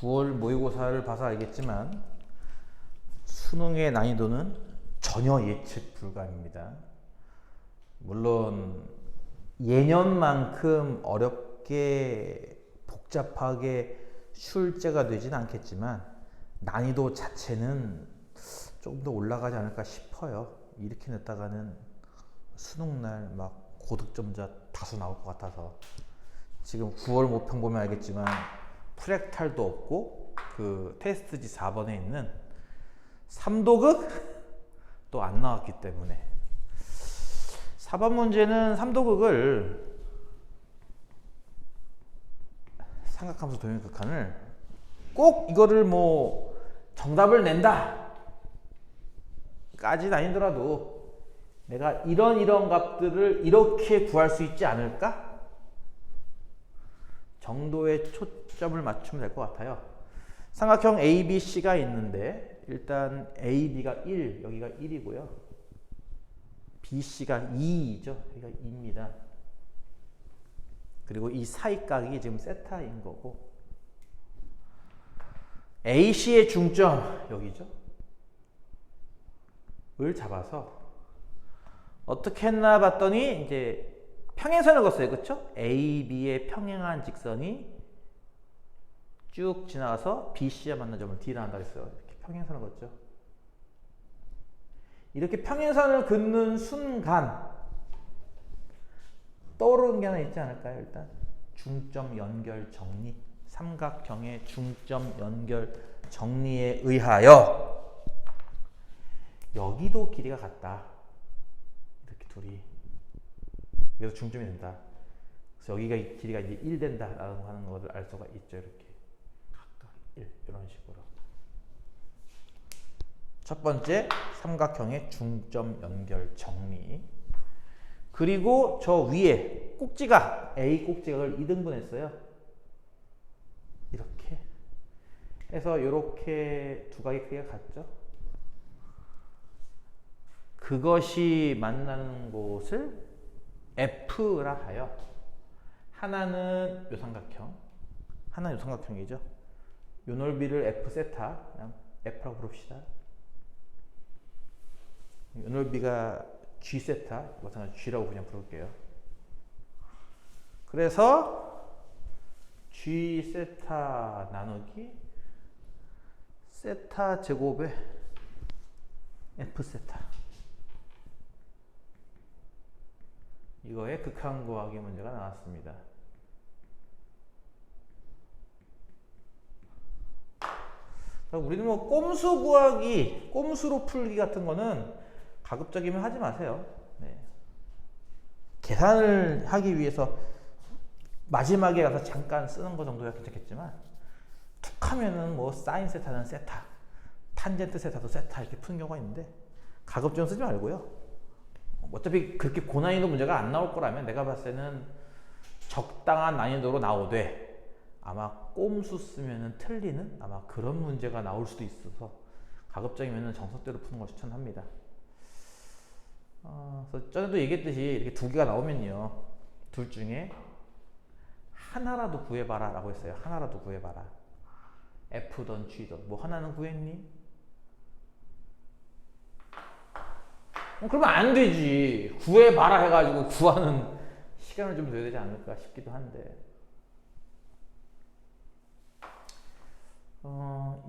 9월 모의고사를 봐서 알겠지만 수능의 난이도는 전혀 예측 불가입니다. 물론 예년만큼 어렵게 복잡하게 출제가 되진 않겠지만 난이도 자체는 좀 더 올라가지 않을까 싶어요. 이렇게 냈다가는 수능날 막 고득점자 다수 나올 것 같아서. 지금 9월 모평 보면 알겠지만 프랙탈도 없고 그 테스트지 4번에 있는 3도극 또 안 나왔기 때문에 4번 문제는 3도극을 삼각함수 도형극한을 꼭 이거를 뭐 정답을 낸다 까지는 아니더라도 내가 이런 값들을 이렇게 구할 수 있지 않을까 정도의 초점을 맞추면 될 것 같아요. 삼각형 ABC가 있는데 일단 AB가 1, 여기가 1이고요. BC가 2죠. 여기가 2입니다. 그리고 이 사이각이 지금 세타인 거고 AC의 중점 여기죠. 을 잡아서 어떻게 했나 봤더니 이제 평행선을 그었어요. 그렇죠? AB의 평행한 직선이 쭉 지나가서 BC와 만난 점을 D라 한다 그랬어요. 이렇게 평행선을 그었죠. 이렇게 평행선을 긋는 순간 떠오르는 게 하나 있지 않을까요? 일단 중점 연결 정리, 삼각형의 중점 연결 정리에 의하여 여기도 길이가 같다. 이렇게 둘이 그래서 중점이 된다. 그래서 여기가 길이가 이제 1 된다라고 하는 것을 알 수가 있죠. 이렇게 각각 1 이런 식으로. 첫 번째 삼각형의 중점 연결 정리. 그리고 저 위에 꼭지각 A 꼭지각을 2등분했어요. 이렇게 해서 이렇게 두 각의 크기가 같죠. 그것이 만나는 곳을 F라 하여 하나는 요 삼각형, 하나는 요 삼각형이죠. 요 넓이를 F 세타, 그냥 F라고 부릅시다. 요 넓이가 G 세타, 마찬가지로 G라고 그냥 부를게요. 그래서 G 세타 나누기 세타 제곱의 F 세타. 이거의 극한 구하기 문제가 나왔습니다. 우리는 뭐 꼼수 구하기, 꼼수로 풀기 같은 거는 가급적이면 하지 마세요. 네. 계산을 하기 위해서 마지막에 가서 잠깐 쓰는 거 정도야 괜찮겠지만 툭 하면은 뭐 사인 세타는 세타, 탄젠트 세타도 세타 이렇게 푸는 경우가 있는데 가급적이면 쓰지 말고요. 어차피 그렇게 고난이도 문제가 안 나올 거라면 내가 봤을 때는 적당한 난이도로 나오되 아마 꼼수 쓰면은 틀리는 아마 그런 문제가 나올 수도 있어서 가급적이면은 정석대로 푸는 걸 추천합니다. 그래서 전에도 얘기했듯이 이렇게 두 개가 나오면요, 둘 중에 하나라도 구해봐라 라고 했어요. 하나라도 구해봐라. F든 G든 뭐 하나는 구했니? 그러면 안 되지. 구해봐라 해가지고 구하는 시간을 좀 둬야 되지 않을까 싶기도 한데.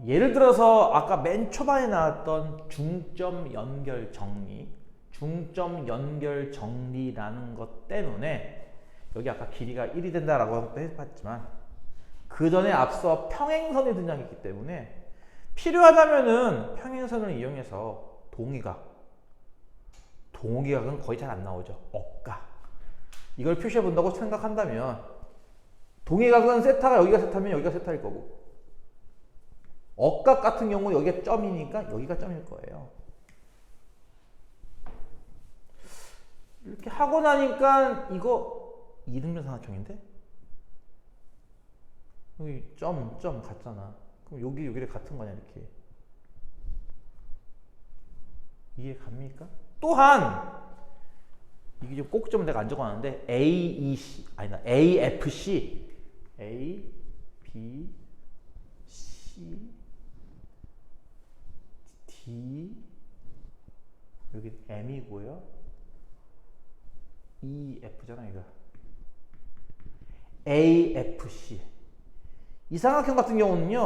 예를 들어서 아까 맨 초반에 나왔던 중점 연결 정리, 중점 연결 정리라는 것 때문에 여기 아까 길이가 1이 된다라고 해봤지만 그 전에 앞서 평행선이 등장했기 때문에 필요하다면은 평행선을 이용해서 동의각은 거의 잘 안 나오죠. 억각. 이걸 표시해 본다고 생각한다면 동의각은 세타가 여기가 세타면 여기가 세타일 거고 억각 같은 경우는 여기가 점이니까 여기가 점일 거예요. 이렇게 하고 나니까 이거 이등변 삼각형인데 여기 점 같잖아. 그럼 여기를 같은 거냐 이렇게. 이해 갑니까? 또한 이게 좀 꼭점을 내가 안 적어놨는데 AEC 아니다 AFC A, B, C C D 여기 M이고요. E F잖아 이거. A F C. 이 삼각형 같은 경우는요.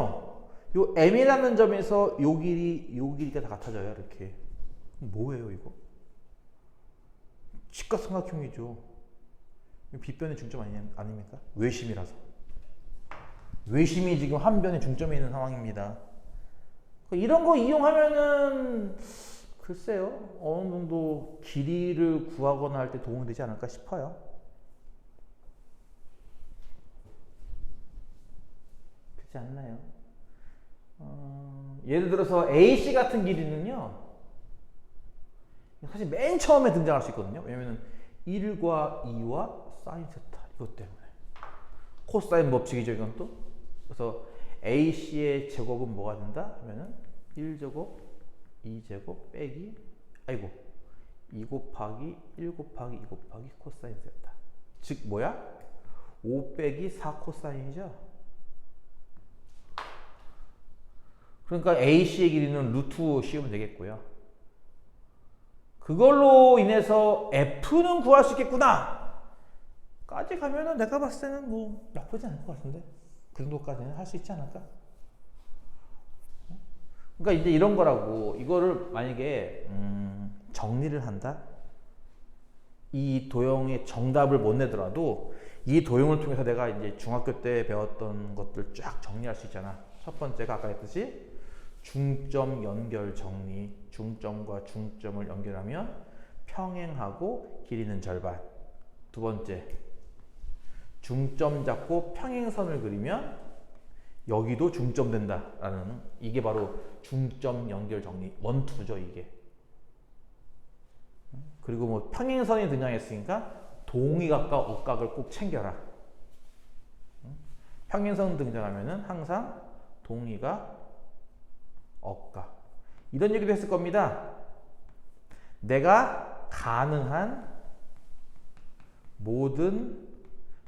요 M이라는 점에서 요 길이가 다 같아져요. 이렇게. 뭐예요 이거? 직각삼각형이죠. 빗변의 중점 아닙니까? 외심이라서. 외심이 지금 한 변의 중점에 있는 상황입니다. 이런 거 이용하면은 글쎄요. 어느 정도 길이를 구하거나 할 때 도움이 되지 않을까 싶어요. 그렇지 않나요? 예를 들어서 AC 같은 길이는요. 사실 맨 처음에 등장할 수 있거든요. 왜냐면 1과 2와 사인 세타 이것 때문에 코사인 법칙이죠 이건 또. 그래서 AC의 제곱은 뭐가 된다? 하면은 1제곱 2제곱 빼기 2 곱하기 1 곱하기 2 곱하기 코사인 세타. 즉 뭐야? 5 빼기 4 코사인이죠. 그러니까 AC의 길이는 루트 씌우면 되겠고요. 그걸로 인해서 F는 구할 수 있겠구나 까지 가면은 내가 봤을 때는 뭐 나쁘지 않을 것 같은데 그 정도까지는 할 수 있지 않을까? 그러니까 이제 이런 거라고. 이거를 만약에 정리를 한다? 이 도형의 정답을 못 내더라도 이 도형을 통해서 내가 이제 중학교 때 배웠던 것들 쫙 정리할 수 있잖아. 첫 번째가 아까 했듯이 중점 연결 정리. 중점과 중점을 연결하면 평행하고 길이는 절반. 두 번째, 중점 잡고 평행선을 그리면 여기도 중점 된다라는, 이게 바로 중점 연결 정리 원투죠 이게. 그리고 뭐 평행선이 등장했으니까 동의각과 억각을 꼭 챙겨라. 평행선 등장하면은 항상 동의각, 억각. 이런 얘기도 했을 겁니다. 내가 가능한 모든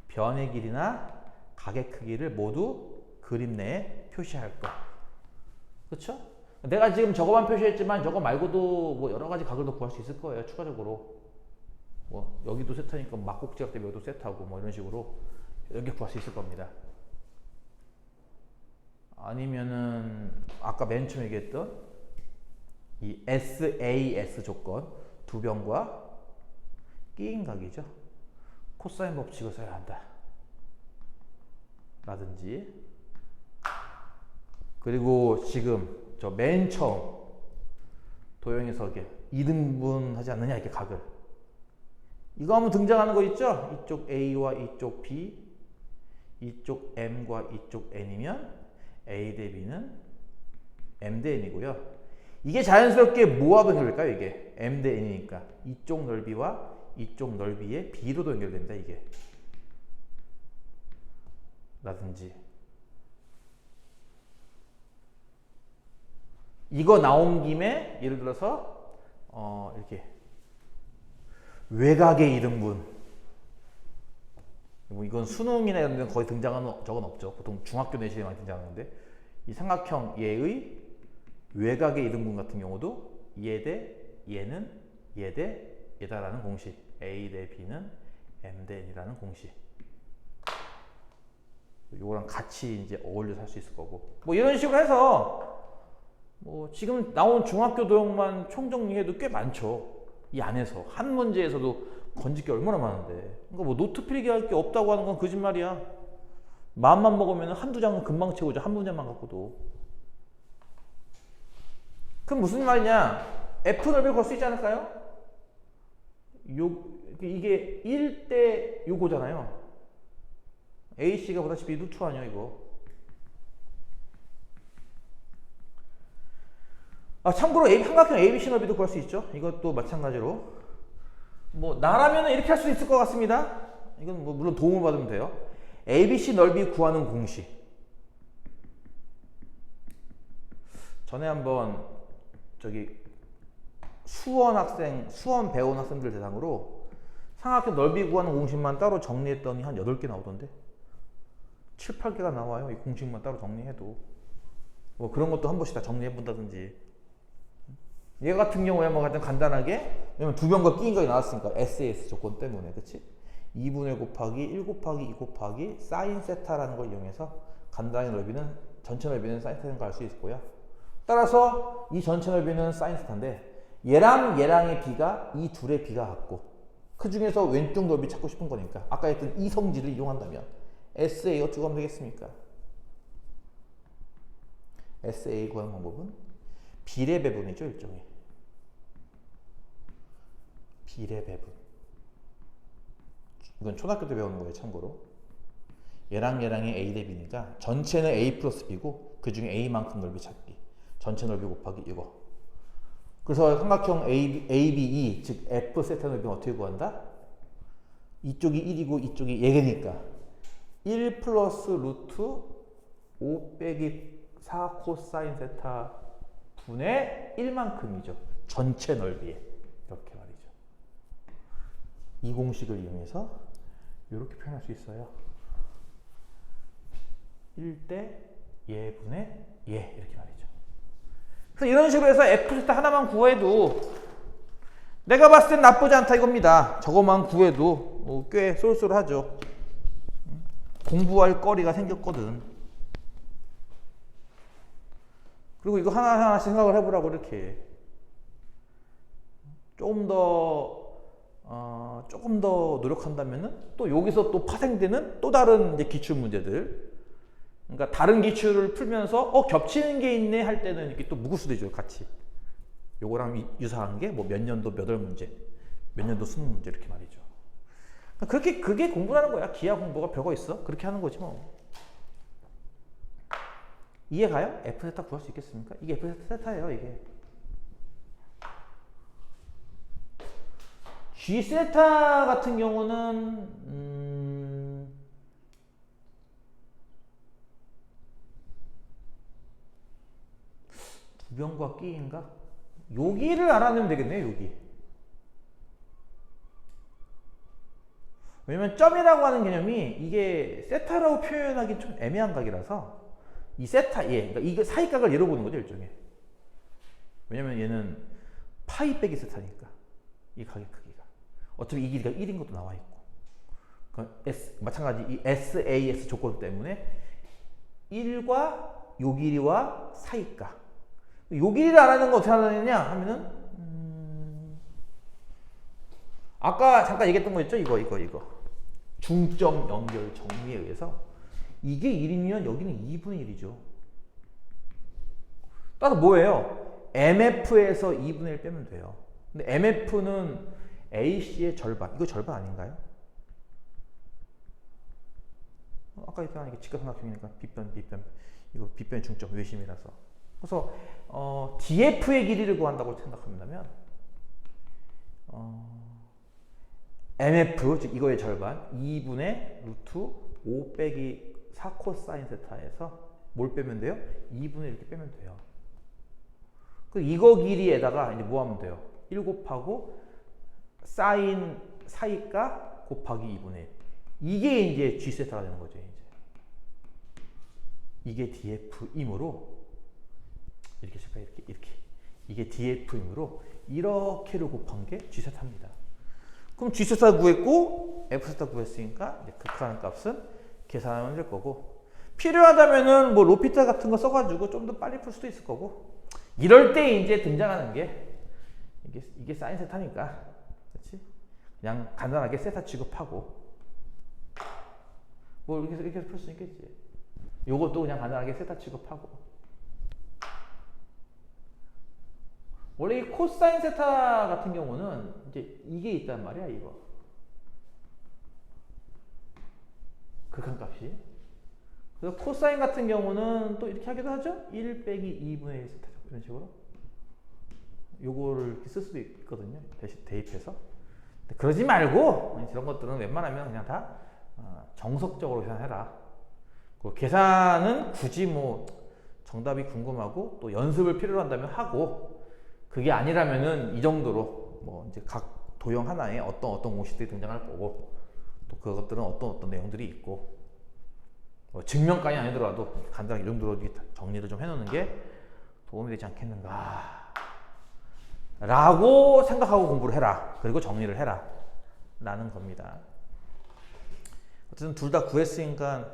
변의 길이나 각의 크기를 모두 그림 내에 표시할 것. 그렇죠? 내가 지금 저거만 표시했지만 저거 말고도 뭐 여러 가지 각을 더 구할 수 있을 거예요. 추가적으로. 뭐 여기도 세타니까 막곡지각 때문에 여기도 세타고 뭐 이런 식으로 여기 구할 수 있을 겁니다. 아니면은 아까 맨 처음 얘기했던 이 SAS 조건, 두 변과 끼인 각이죠. 코사인 법칙을 써야 한다 라든지. 그리고 지금 저 맨 처음 도형에서 이렇게 2등분 하지 않느냐 이렇게 각을. 이거 한번 등장하는 거 있죠? 이쪽 A와 이쪽 B, 이쪽 M과 이쪽 N이면 A 대 B는 M 대 N이고요. 이게 자연스럽게 뭐와 연결될까요? 이게 M 대 N이니까 이쪽 넓이와 이쪽 넓이의 B로도 연결됩니다. 이게 라든지. 이거 나온 김에 예를 들어서 이렇게 외곽의 2등분. 뭐 이건 수능이나 이런 데는 거의 등장하는 적은 없죠. 보통 중학교 내신에 많이 등장하는데 이 삼각형 얘의 외곽의 2등분 같은 경우도 얘 대 얘는 얘 대 얘다라는 공식. A 대 B는 M 대 N이라는 공식. 이거랑 같이 이제 어울려서 할 수 있을 거고. 뭐 이런 식으로 해서 뭐 지금 나온 중학교 도형만 총정리해도 꽤 많죠. 이 안에서 한 문제에서도 건질 게 얼마나 많은데. 그러니까 뭐 노트 필기할 게 없다고 하는 건 거짓말이야. 마음만 먹으면 한두 장은 금방 채우죠. 한 문제만 갖고도. 그럼 무슨 말이냐? F 넓이를 걸 수 있지 않을까요? 이게 1대 요거잖아요. AC가 보다시피 루트 아니야 이거. 참고로 삼각형 ABC 넓이도 구할 수 있죠. 이것도 마찬가지로. 뭐 나라면 이렇게 할 수 있을 것 같습니다. 이건 뭐 물론 도움을 받으면 돼요. ABC 넓이 구하는 공식. 전에 한번 저기 수원 배운 학생들 대상으로 삼각형 넓이 구하는 공식만 따로 정리했더니 한 8개 나오던데. 7, 8개가 나와요. 이 공식만 따로 정리해도. 뭐 그런 것도 한 번씩 다 정리해 본다든지. 얘 같은 경우에 뭐 가장 간단하게, 왜냐면 두 변과 끼인 거 나왔으니까 SAS 조건 때문에, 그치? 2분의 1 곱하기 1 곱하기 2 곱하기 사인 세타라는 걸 이용해서 간단하게 넓이는, 전체 넓이는 사인 세타인 걸 알 수 있고요. 따라서 이 전체 넓이는 사인 세타인데 얘랑 얘랑의 비가 이 둘의 비가 같고, 그 중에서 왼쪽 넓이 찾고 싶은 거니까 아까 했던 이 성질을 이용한다면 SA 어떻게 하면 되겠습니까? SA 구하는 방법은 비례 배분이죠, 일종의. 비례 배분. 이건 초등학교 때 배우는 거예요, 참고로. 얘랑 얘랑의 A 대 B니까 전체는 A 플러스 B고 그 중에 A만큼 넓이 찾기. 전체 넓이 곱하기 이거. 그래서 삼각형 ABE, 즉 F 세타 넓이는 어떻게 구한다? 이쪽이 1이고 이쪽이 얘니까 1 플러스 루트 5 빼기 4 코사인 세타 분의 1만큼이죠. 전체 넓이에. 이렇게 말이죠. 이 공식을 이용해서 이렇게 표현할 수 있어요. 1대 얘분의 얘, 이렇게 말이죠. 그래서 이런 식으로 해서 F 세타 하나만 구해도 내가 봤을 땐 나쁘지 않다 이겁니다. 저거만 구해도 꽤 쏠쏠하죠. 공부할 거리가 생겼거든. 그리고 이거 하나하나씩 생각을 해보라고 이렇게. 조금 더 노력한다면은 또 여기서 또 파생되는 또 다른 이제 기출 문제들. 그러니까 다른 기출을 풀면서 겹치는 게 있네 할 때는 이렇게 또 묶을 수도 있죠, 같이. 요거랑 유사한 게 뭐 몇 년도 몇 월 문제, 몇 년도 수능 문제 이렇게 말이죠. 그렇게 그게 공부라는 거야. 기하 공부가 별거 있어? 그렇게 하는 거지 뭐. 이해가요? F 세타 구할 수 있겠습니까? 이게 F 세타예요, 이게. G 세타 같은 경우는 두 변과 끼인가? 여기를 알아내면 되겠네요, 여기. 왜냐면 점이라고 하는 개념이 이게 세타라고 표현하기 좀 애매한 각이라서 이 세타 그러니까 이거 사이각을 예로 보는 거죠, 일종의. 왜냐면 얘는 파이 빼기 세타니까 이 각의 크기가 어차피 이 길이가 1인 것도 나와 있고, 마찬가지 이 SAS 조건 때문에 1과 요 길이와 사이각, 요 길이를 알아내는 거 어떻게 알아내느냐 하면은 아까 잠깐 얘기했던 거 있죠, 이거 중점 연결 정리에 의해서 이게 1이면 여기는 2분의 1이죠. 따라서 뭐예요? MF에서 2분의 1 빼면 돼요. 근데 MF는 AC의 절반, 이거 절반 아닌가요? 아까 얘기한 이게 직각삼각형이니까 빗변, 이거 빗변 중점 외심이라서. 그래서 DF의 길이를 구한다고 생각한다면 MF, 즉 이거의 절반 2분의 루트 5 빼기 4 코사인 세타에서 뭘 빼면 돼요? 2분의 1 이렇게 빼면 돼요. 그 이거 길이에다가 이제 뭐 하면 돼요? 1 곱하고 사인 사이가 곱하기 2분의 1. 이게 이제 G 세타가 되는 거죠, 이제. 이게 DF이므로 이렇게 쓸까요? 이렇게. 이게 DF이므로 이렇게를 곱한 게 G 세타입니다. 그럼 G 세타 구했고 F 세타 구했으니까 이제 극한의 값은 계산하면 될 거고, 필요하다면은 뭐 로피터 같은 거 써가지고 좀 더 빨리 풀 수도 있을 거고, 이럴 때 이제 등장하는 게 이게 사인 세타니까, 그렇지? 그냥 간단하게 세타 취급하고 뭐 이렇게 풀 수 있겠지. 요것도 그냥 간단하게 세타 취급하고. 원래 이 코사인 세타 같은 경우는 이제 이게 있단 말이야, 이거. 극한값이. 그래서 코사인 같은 경우는 또 이렇게 하기도 하죠. 1 빼기 2분의 1 세타죠. 이런 식으로. 요거를 이렇게 쓸 수도 있거든요. 대입해서. 그러지 말고 이런 것들은 웬만하면 그냥 다 정석적으로 계산해라. 그 계산은 굳이 뭐 정답이 궁금하고 또 연습을 필요로 한다면 하고, 그게 아니라면은 이 정도로 뭐 이제 각 도형 하나에 어떤 공식들이 등장할 거고, 또 그것들은 어떤 내용들이 있고, 증명까지 아니더라도 간단하게 이 정도로 정리를 좀 해놓는 게 도움이 되지 않겠는가 라고 생각하고 공부를 해라. 그리고 정리를 해라 라는 겁니다. 어쨌든 둘 다 구했으니까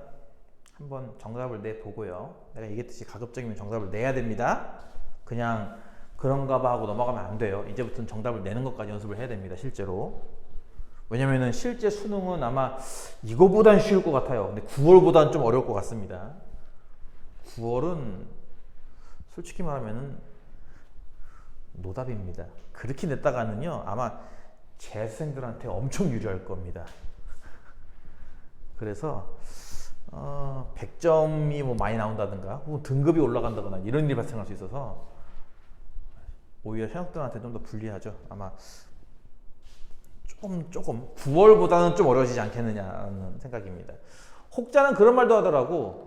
한번 정답을 내보고요. 내가 얘기했듯이 가급적이면 정답을 내야 됩니다. 그냥 그런가 봐 하고 넘어가면 안 돼요. 이제부터는 정답을 내는 것까지 연습을 해야 됩니다. 실제로. 왜냐면은 실제 수능은 아마 이거보단 쉬울 것 같아요. 근데 9월보단 좀 어려울 것 같습니다. 9월은 솔직히 말하면은 노답입니다. 그렇게 냈다가는요 아마 재수생들한테 엄청 유리할 겁니다. 그래서 100점이 뭐 많이 나온다든가 혹은 등급이 올라간다거나 이런 일이 발생할 수 있어서 오히려 현역들한테 좀 더 불리하죠. 아마 조금 9월보다는 좀 어려워지지 않겠느냐는 생각입니다. 혹자는 그런 말도 하더라고.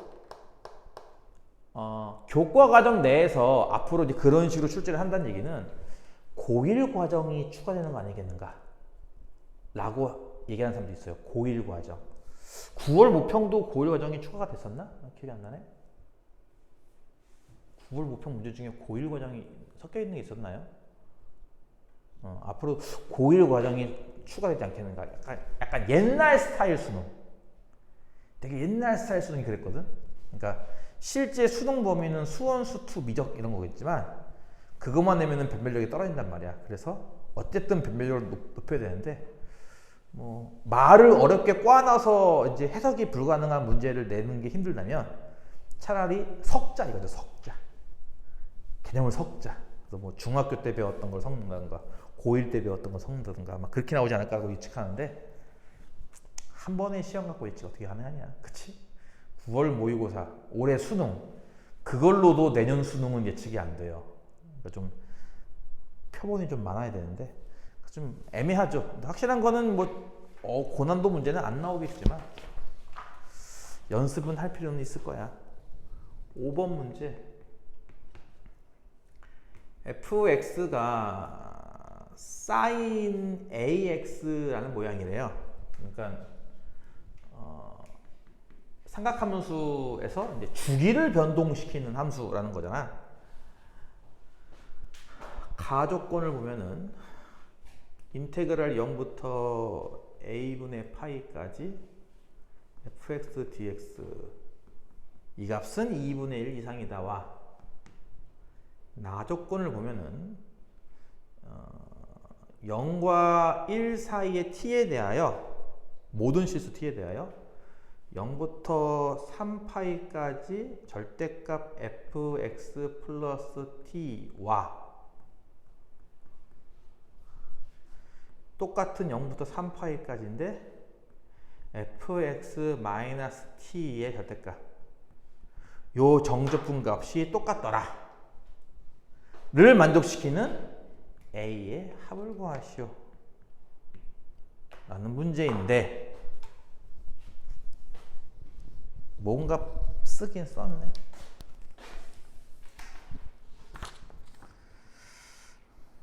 교과 과정 내에서 앞으로 이제 그런 식으로 출제를 한다는 얘기는 고1 과정이 추가되는 거 아니겠는가 라고 얘기하는 사람도 있어요. 고1 과정. 9월 모평도 고1 과정이 추가가 됐었나? 기억이 안 나네. 9월 모평 문제 중에 고1 과정이 섞여 있는 게 있었나요? 앞으로 고1 과정이 추가되지 않겠는가? 약간 옛날 스타일 수능. 되게 옛날 스타일 수능이 그랬거든. 그러니까 실제 수능 범위는 수원, 수투, 미적 이런 거겠지만 그것만 내면은 변별력이 떨어진단 말이야. 그래서 어쨌든 변별력을 높여야 되는데 뭐 말을 어렵게 꽈놔서 이제 해석이 불가능한 문제를 내는 게 힘들다면 차라리 석자 이거죠. 석자. 개념을 석자. 그래서 뭐 중학교 때 배웠던 걸 섞는다든가 고1 때 배웠던 걸 섞는다든가 막 그렇게 나오지 않을까 하고 예측하는데 한 번에 시험 갖고 예측 어떻게 가능하냐. 그치? 9월 모의고사, 올해 수능 그걸로도 내년 수능은 예측이 안 돼요. 그러니까 좀 표본이 좀 많아야 되는데 좀 애매하죠. 확실한 거는 뭐 고난도 문제는 안 나오겠지만 연습은 할 필요는 있을 거야. 5번 문제. fx가 sin ax라는 모양이래요. 그러니까 삼각함수에서 이제 주기를 변동시키는 함수라는 거잖아. 가조건을 보면은 인테그랄 0부터 a분의 파이까지 fx dx 이 값은 2분의 1 이상이다와 나조건을 보면은 0과 1 사이의 t에 대하여 모든 실수 t에 대하여 0부터 3파이까지 절대값 fx 플러스 t와 똑같은 0부터 3파이까지인데 fx 마이너스 t의 절대값 요 정적분 값이 똑같더라 를 만족시키는 a의 합을 구하시오 라는 문제인데 뭔가 쓰긴 썼네.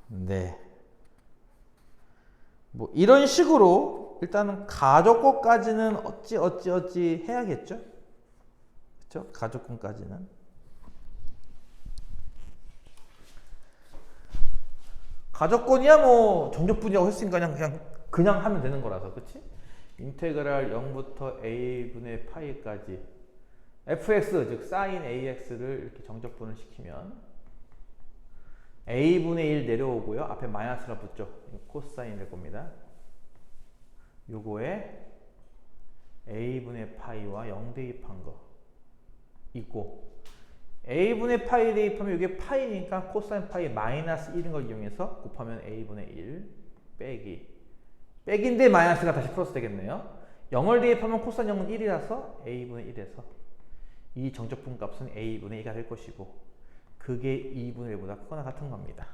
네. 뭐 이런 식으로 일단은 가조건까지는 어찌 해야겠죠? 그렇죠? 가조건까지는. 가조건이야 뭐 정적분이라고 했으니까 그냥 하면 되는 거라서, 그렇지? 인테그랄 0부터 a분의 파이까지 fx 즉 sin ax를 이렇게 정적분을 시키면 a분의 1 내려오고요. 앞에 마이너스가 붙죠. 코사인 될 겁니다. 요거에 a분의 파이와 0 대입한 거 있고 a분의 파이 대입하면 이게 파이니까 코사인 파이 마이너스 1인 걸 이용해서 곱하면 a분의 1 빼기인데 마이너스가 다시 플러스 되겠네요. 0을 대입하면 코사인 0은 1이라서 a분의 1에서 이 정적분 값은 a분의 2가 될 것이고 그게 2분의 1보다 크거나 같은 겁니다.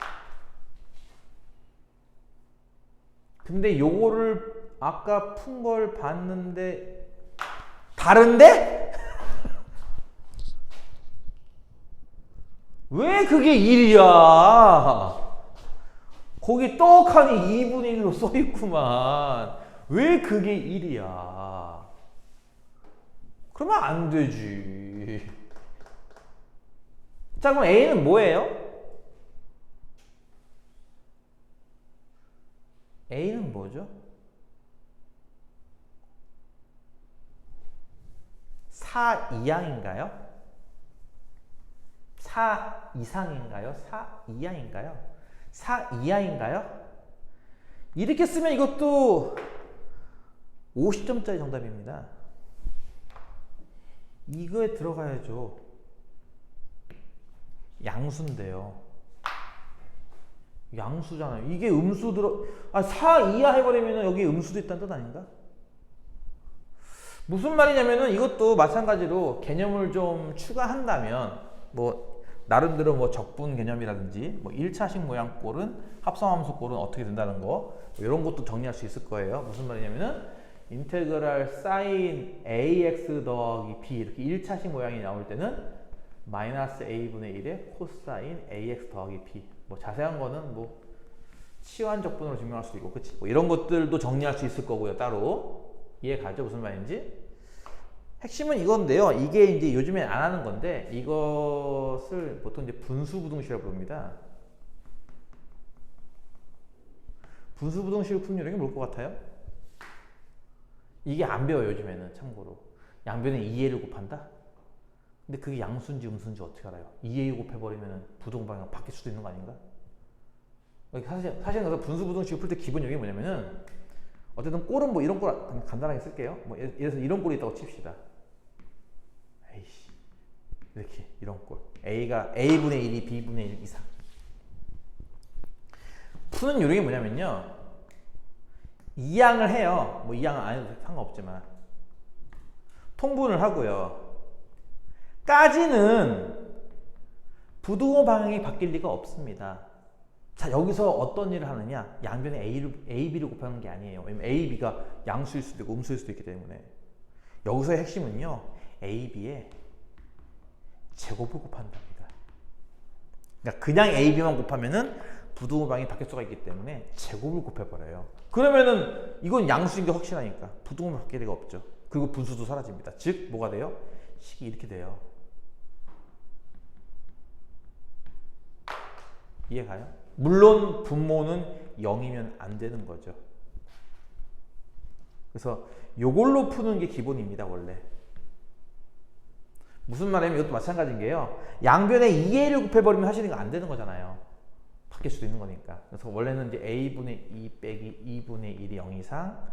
근데 요거를 아까 푼 걸 봤는데 다른데? 왜 그게 1이야? 거기 떡하니 2분의 1로 써있구만. 왜 그게 1이야? 그러면 안 되지. 자, 그럼 A는 뭐예요? A는 뭐죠? 4 이항인가요? 4 이상인가요? 4 이하인가요? 4 이하인가요? 이렇게 쓰면 이것도 50점짜리 정답입니다. 이거에 들어가야죠. 양수인데요. 양수잖아요. 이게 음수 4 이하 해버리면 여기 음수도 있다는 뜻 아닌가? 무슨 말이냐면은 이것도 마찬가지로 개념을 좀 추가한다면 뭐 나름대로 뭐 적분 개념이라든지 뭐 1차식 모양꼴은 합성함수꼴은 어떻게 된다는 거 이런 것도 정리할 수 있을 거예요. 무슨 말이냐면은 인테그랄 사인 ax 더하기 b 이렇게 1차식 모양이 나올 때는 마이너스 a분의 1의 코사인 ax 더하기 b 뭐 자세한 거는 뭐 치환 적분으로 증명할 수도 있고 그치? 뭐 이런 것들도 정리할 수 있을 거고요. 따로 이해 가죠? 무슨 말인지? 핵심은 이건데요. 이게 이제 요즘에 안 하는 건데 이것을 보통 이제 분수부등식이라고 부릅니다. 분수부등식을 푸는 요령이 뭘 것 같아요? 이게 안 배워요. 요즘에는 참고로. 양변에 2a를 곱한다? 근데 그게 양수인지 음수인지 어떻게 알아요? 2a 곱해버리면 부동방향 바뀔 수도 있는 거 아닌가? 사실은 그래서 분수부등식을 풀 때 기본 요령이 뭐냐면은 어쨌든 꼴은 뭐 이런 꼴 간단하게 쓸게요. 뭐 예를 들어서 이런 꼴이 있다고 칩시다. 에이씨 이렇게 이런 꼴 a가 a분의 1이 b분의 1 이상 푸는 요령이 뭐냐면요. 이항을 해요. 뭐 이항은 안 해도 상관없지만 통분을 하고요. 까지는 부등호 방향이 바뀔 리가 없습니다. 자, 여기서 어떤 일을 하느냐? 양변에 A, B를 곱하는 게 아니에요. 왜냐면 A, B가 양수일 수도 있고 음수일 수도 있기 때문에. 여기서의 핵심은요. A, B에 제곱을 곱한답니다. 그러니까 그냥 A, B만 곱하면은 부등호 방향이 바뀔 수가 있기 때문에 제곱을 곱해버려요. 그러면은 이건 양수인 게 확실하니까 부등호 바뀔 리가 없죠. 그리고 분수도 사라집니다. 즉 뭐가 돼요? 식이 이렇게 돼요. 이해가요? 물론 분모는 0이면 안 되는 거죠. 그래서 요걸로 푸는 게 기본입니다. 원래. 무슨 말이냐면 이것도 마찬가지인 게요. 양변에 2a를 곱해버리면 사실 이거 안 되는 거잖아요. 바뀔 수도 있는 거니까. 그래서 원래는 이제 a분의 2 빼기 2분의 1이 0 이상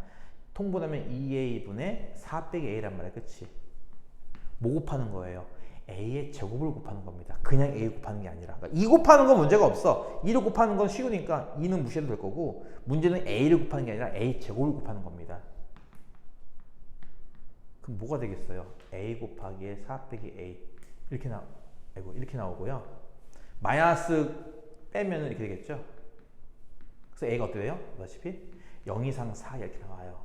통분하면 2a분의 4 빼기 a란 말이야. 그치? 뭐 곱하는 거예요? a의 제곱을 곱하는 겁니다. 그냥 a 곱하는 게 아니라. 그러니까 2 곱하는 건 문제가 없어. 2를 곱하는 건 쉬우니까 2는 무시해도 될 거고 문제는 a를 곱하는 게 아니라 a 제곱을 곱하는 겁니다. 그럼 뭐가 되겠어요? a 곱하기 4 빼기 a 이렇게 나오고요. 마이너스 빼면 이렇게 되겠죠? 그래서 a가 어떻게 돼요? 보다시피 0 이상 4 이렇게 나와요.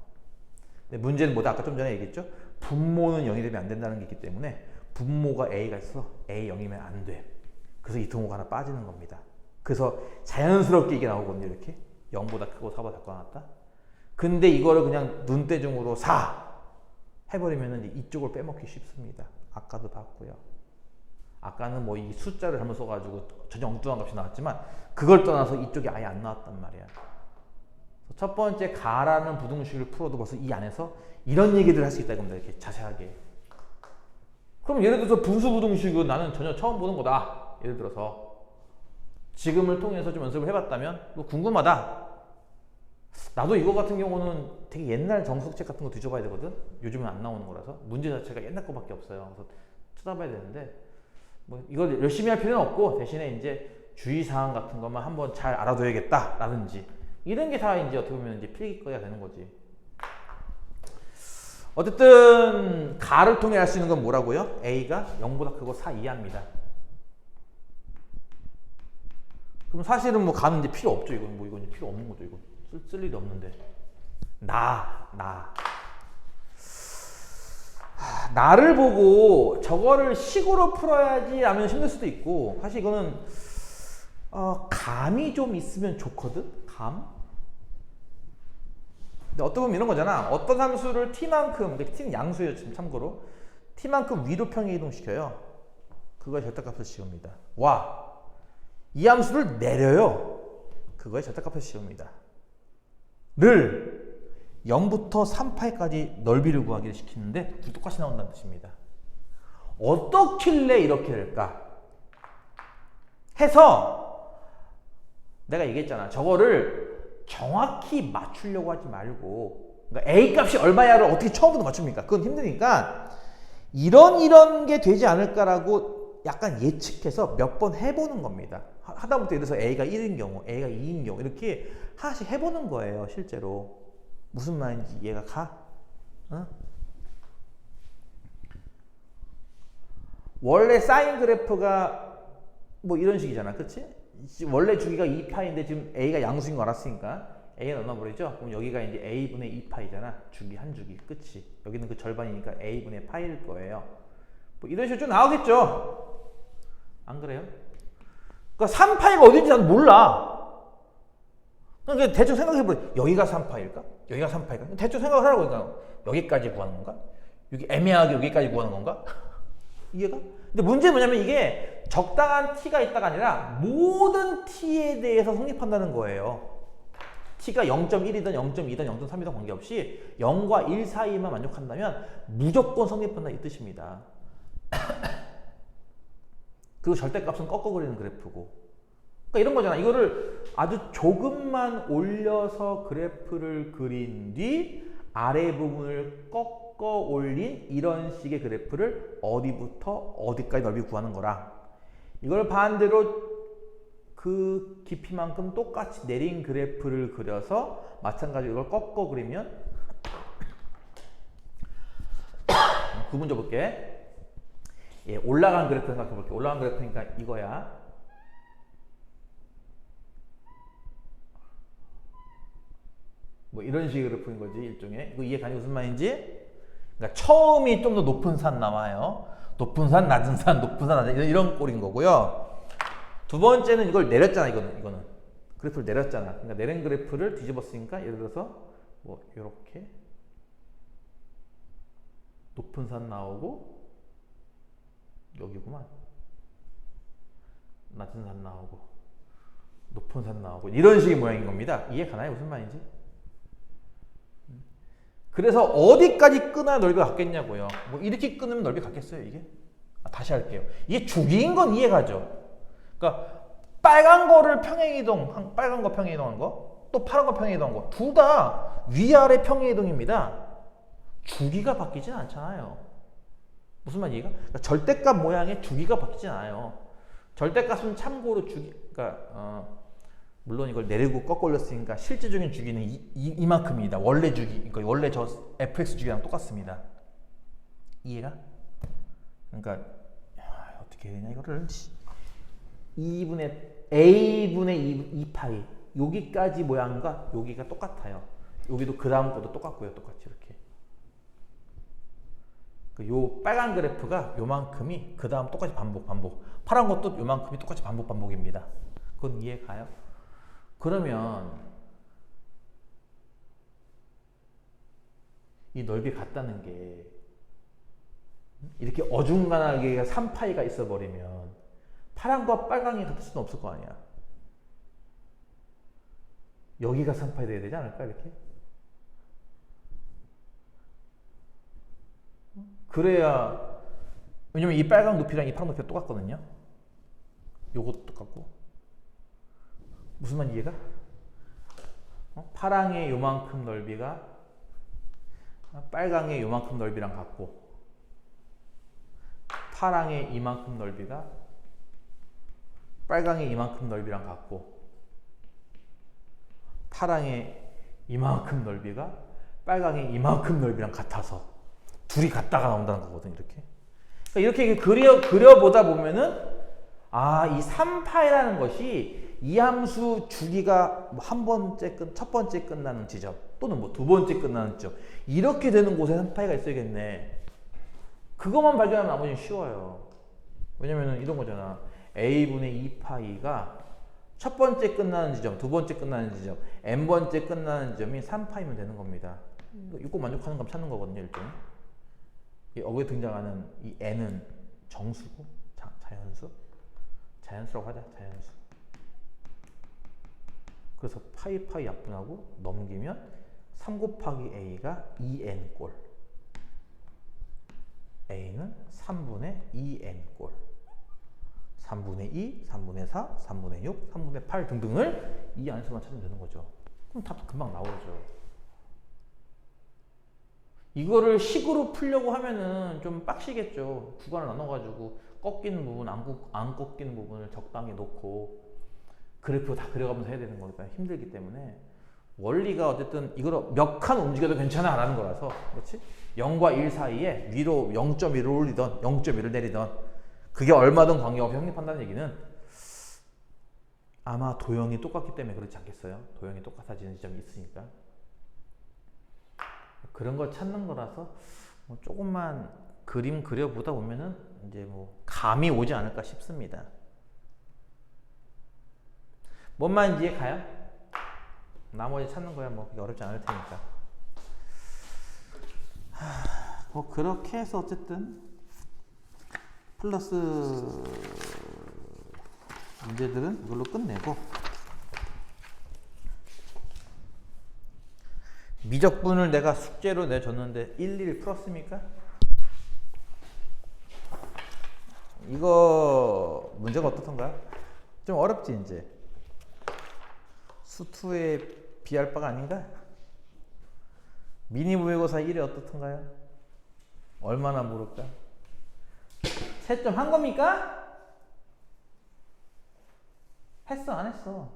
근데 문제는 뭐다? 아까 좀 전에 얘기했죠? 분모는 0이 되면 안 된다는 게 있기 때문에 분모가 a가 있어서 a 0이면 안 돼. 그래서 이 등호가 하나 빠지는 겁니다. 그래서 자연스럽게 이게 나오거든요. 이렇게 0보다 크고 4보다 작거나 같다. 근데 이거를 그냥 눈대중으로 4 해버리면 이쪽을 빼먹기 쉽습니다. 아까도 봤고요. 아까는 뭐 이 숫자를 잘못 써가지고 전혀 엉뚱한 값이 나왔지만 그걸 떠나서 이쪽이 아예 안 나왔단 말이야. 첫 번째 가라는 부등식을 풀어도 벌써 이 안에서 이런 얘기들을 할 수 있다 이겁니다. 이렇게 자세하게. 그럼 예를 들어서 분수부등식은 나는 전혀 처음 보는 거다. 예를 들어서 지금을 통해서 좀 연습을 해봤다면 뭐 궁금하다. 나도 이거 같은 경우는 되게 옛날 정수책 같은 거 뒤져봐야 되거든. 요즘은 안 나오는 거라서 문제 자체가 옛날 거밖에 없어요. 그래서 찾아봐야 되는데 뭐 이걸 열심히 할 필요는 없고 대신에 이제 주의사항 같은 것만 한번 잘 알아둬야겠다 라든지 이런 게 다 이제 어떻게 보면 이제 필기거리가 되는 거지. 어쨌든 가를 통해 알 수 있는 건 뭐라고요? a가 0보다 크고 4 이하입니다. 그럼 사실은 뭐 가는 이제 필요 없죠. 이건 뭐 이건 필요 없는 거죠. 이건 쓸 일이 없는데 나를 보고 저거를 식으로 풀어야지 하면 힘들 수도 있고 사실 이거는 감이 좀 있으면 좋거든. 감. 근데 어떻게 보면 이런 거잖아. 어떤 함수를 t만큼, t는 양수예요. 지금 참고로 t만큼 위로 평행 이동시켜요. 그거의 절대값을 씌웁니다. 와, 이 함수를 내려요. 그거의 절대값을 씌웁니다. 를 0부터 3파이까지 넓이를 구하기를 시키는데 똑같이 나온다는 뜻입니다. 어떻길래 이렇게 될까? 해서 내가 얘기했잖아. 저거를 정확히 맞추려고 하지 말고, 그러니까 A 값이 얼마야를 어떻게 처음부터 맞춥니까? 그건 힘드니까 이런 게 되지 않을까라고 약간 예측해서 몇 번 해보는 겁니다. 하다못해 예를 들어서 A가 1인 경우, A가 2인 경우 이렇게 하나씩 해보는 거예요. 실제로 무슨 말인지 이해가 가? 어? 원래 사인 그래프가 뭐 이런 식이잖아, 그렇지? 원래 주기가 2파인데 지금 A가 양수인 거 알았으니까 A가 넣어버리죠? 그럼 여기가 이제 A분의 2파이잖아. 주기 한 주기, 끝이. 여기는 그 절반이니까 A분의 파일 거예요. 뭐 이런 식으로 쭉 나오겠죠? 안 그래요? 그러니까 3파이가 어딘지 난 몰라. 그러니까 대충 생각해보래. 여기가 3파일까? 여기가 3파일까? 대충 생각을 하라고. 그러니까 여기까지 구하는 건가? 여기 애매하게 여기까지 구하는 건가? 이해가? 근데 문제는 뭐냐면 이게 적당한 t가 있다가 아니라 모든 t에 대해서 성립한다는 거예요. t가 0.1이든 0.2든 0.3이든 관계없이 0과 1 사이만 만족한다면 무조건 성립한다 이 뜻입니다. 그리고 절대값은 꺾어 그리는 그래프고. 그러니까 이런 거잖아. 이거를 아주 조금만 올려서 그래프를 그린 뒤 아래 부분을 꺾어 올린 이런 식의 그래프를 어디부터 어디까지 넓이 구하는 거라. 이걸 반대로 그 깊이만큼 똑같이 내린 그래프를 그려서 마찬가지로 이걸 꺾어 그리면 구분 줘볼게. 예, 올라간 그래프 생각해 볼게. 올라간 그래프니까 이거야. 뭐 이런 식의 그래프인 거지, 일종의. 이거 이해 가니 무슨 말인지? 그러니까 처음이 좀 더 높은 산 나와요. 높은 산, 낮은 산, 높은 산, 낮은 산, 이런 꼴인 거고요. 두 번째는 이걸 내렸잖아, 이거는. 그래프를 내렸잖아. 그러니까 내린 그래프를 뒤집었으니까 예를 들어서 뭐 이렇게 높은 산 나오고 여기구만. 낮은 산 나오고 높은 산 나오고 이런 식의 모양인 겁니다. 이해 가나요? 무슨 말인지? 그래서 어디까지 끊어야 넓이가 같겠냐고요. 뭐 이렇게 끊으면 넓이 같겠어요, 이게? 다시 할게요. 이게 주기인 건 이해가죠? 그러니까 빨간 거를 평행이동, 빨간 거 평행이동한 거, 또 파란 거 평행이동한 거, 둘 다 위아래 평행이동입니다. 주기가 바뀌진 않잖아요. 무슨 말이에요? 그러니까 절대값 모양의 주기가 바뀌진 않아요. 절대값은 참고로 주기, 그러니까 물론 이걸 내리고 꺾어 올렸으니까 실질적인 주기는 이만큼입니다. 원래 주기, 그러니까 원래 저 fx 주기랑 똑같습니다. 이해가? 그러니까 어떻게 해야 되냐 이거를. a분의 2파이 여기까지 모양과 여기가 똑같아요. 여기도 그 다음 것도 똑같고요. 똑같이 이렇게. 요 빨간 그래프가 요만큼이 그 다음 똑같이 반복. 파란 것도 요만큼이 똑같이 반복입니다. 그건 이해 가요? 그러면 이 넓이 같다는 게 이렇게 어중간하게 3파이가 있어 버리면 파란과 빨강이 같을 수는 없을 거 아니야. 여기가 3파이 돼야 되지 않을까 이렇게? 그래야, 왜냐면 이 빨강 높이랑 이 파란 높이가 똑같거든요. 요것도 똑같고. 무슨 말 이해가? 파랑의 요만큼 넓이가 빨강의 요만큼 넓이랑 같고, 파랑의 이만큼 넓이가 빨강의 이만큼 넓이랑 같고, 파랑의 이만큼 넓이가 빨강의 이만큼 넓이랑 같아서 둘이 같다가 나온다는 거거든, 이렇게. 그러니까 이렇게 그려보다 보면은, 이 3파이라는 것이 이 함수 주기가 첫 번째 끝나는 지점, 또는 뭐 두 번째 끝나는 지점, 이렇게 되는 곳에 3파이가 있어야겠네. 그것만 발견하면 나머지는 쉬워요. 왜냐면은 이런 거잖아. a분의 2파이가 첫 번째 끝나는 지점, 두 번째 끝나는 지점, n번째 끝나는 지점이 3파이면 되는 겁니다. 이거 만족하는 감 찾는 거거든요, 일종의. 이 어구에 등장하는 이 n은 정수고 자연수라고 하자. 자연수. 그래서 파이 약분하고 넘기면 3 곱하기 a가 2n 꼴. a는 3분의 2n 꼴. 3분의 2, 3분의 4, 3분의 6, 3분의 8 등등을 이 안에서만 찾으면 되는 거죠. 그럼 답 금방 나오죠. 이거를 식으로 풀려고 하면은 좀 빡시겠죠. 구간을 나눠가지고 꺾이는 부분, 안 꺾이는 부분을 적당히 놓고 그래프 다 그려가면서 해야 되는 거니까 힘들기 때문에 원리가 어쨌든 이걸 몇 칸 움직여도 괜찮아 라는 거라서, 그렇지? 0과 1 사이에 위로 0.1을 올리던 0.1을 내리던 그게 얼마든 관계없이 확립한다는 얘기는 아마 도형이 똑같기 때문에 그렇지 않겠어요? 도형이 똑같아지는 지점이 있으니까. 그런 걸 찾는 거라서 뭐 조금만 그림 그려보다 보면은 이제 뭐 감이 오지 않을까 싶습니다. 뭔 말인지 이해 가요? 나머지 찾는 거야 뭐 그게 어렵지 않을 테니까. 뭐 그렇게 해서 어쨌든 플러스 문제들은 이걸로 끝내고, 미적분을 내가 숙제로 내줬는데 1, 1 풀었습니까? 이거 문제가 어떻던가요? 좀 어렵지 이제. 수2에 비할 바가 아닌가? 미니 모의고사 1이 어떻던가요? 얼마나 모를까? 채점 한 겁니까? 했어 안 했어?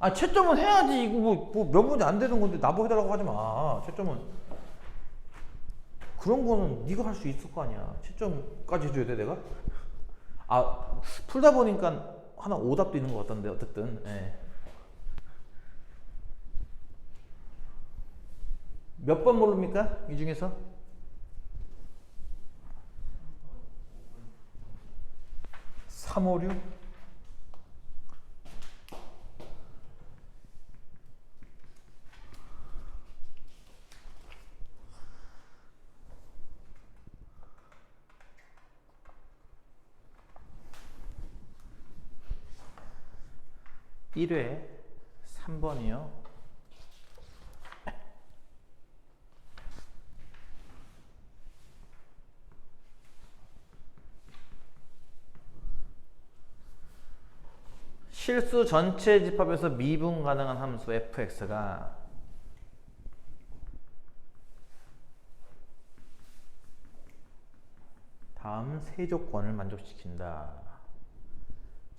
아 채점은 해야지. 이거 뭐 몇 문제 안 되는 건데 나보고 해달라고 하지 마. 채점은 그런 거는 네가 할 수 있을 거 아니야. 채점까지 해줘야 돼 내가? 아 풀다 보니까 하나 오답도 있는 것 같던데 어쨌든. 예. 몇 번 모릅니까? 이 중에서? 3, 5, 6? (1회) 3번이요. 실수 전체 집합에서 미분 가능한 함수 fx가 다음 세 조건을 만족시킨다.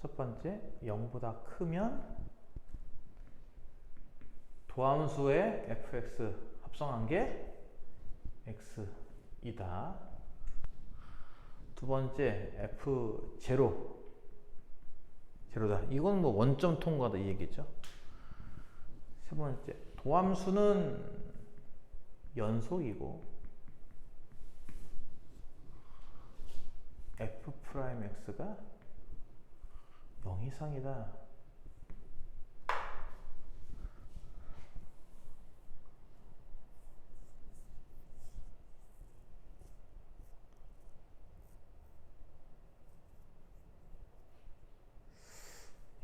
첫 번째, 0보다 크면 도함수의 fx 합성한 게 x이다. 두 번째, f0 제로다. 이건 뭐 원점 통과다 이 얘기죠. 세 번째, 도함수는 연속이고 f'x가 0 이상이다.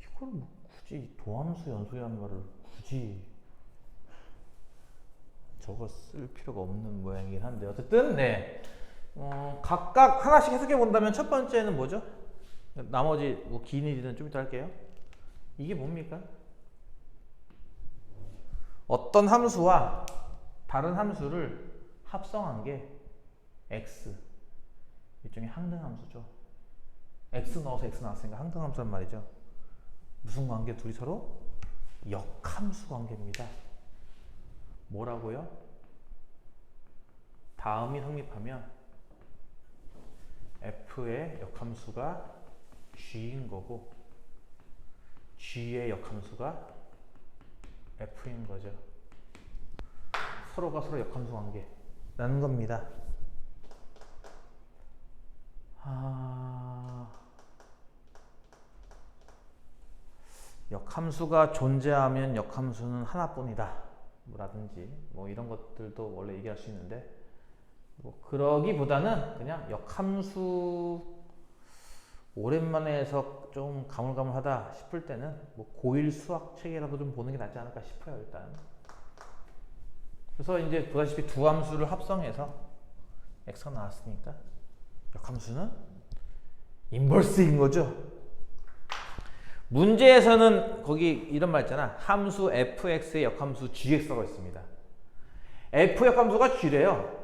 이걸 뭐 굳이 도함수 연속이라는 말을 굳이 적어 쓸 필요가 없는 모양이긴 한데 어쨌든 네. 각각 하나씩 해석해 본다면 첫 번째는 뭐죠? 나머지 뭐 긴 일은 좀 이따 할게요. 이게 뭡니까? 어떤 함수와 다른 함수를 합성한 게 x, 일종의 항등함수죠. x 넣어서 x 나왔으니까 항등함수란 말이죠. 무슨 관계? 둘이 서로 역함수 관계입니다. 뭐라고요? 다음이 성립하면 f의 역함수가 g인 거고 g의 역함수가 f인 거죠. 서로가 서로 역함수 관계라는 겁니다. 역함수가 존재하면 역함수는 하나뿐이다 라든지 뭐 이런 것들도 원래 얘기할 수 있는데 뭐 그러기보다는 그냥 역함수 오랜만에 해서 좀 가물가물하다 싶을 때는 뭐 고1 수학 책이라도 좀 보는 게 낫지 않을까 싶어요, 일단. 그래서 이제 보다시피 두 함수를 합성해서 x가 나왔으니까 역함수는 인버스인 거죠. 문제에서는 거기 이런 말 있잖아. 함수 fx의 역함수 gx가 있습니다. f 역함수가 g래요.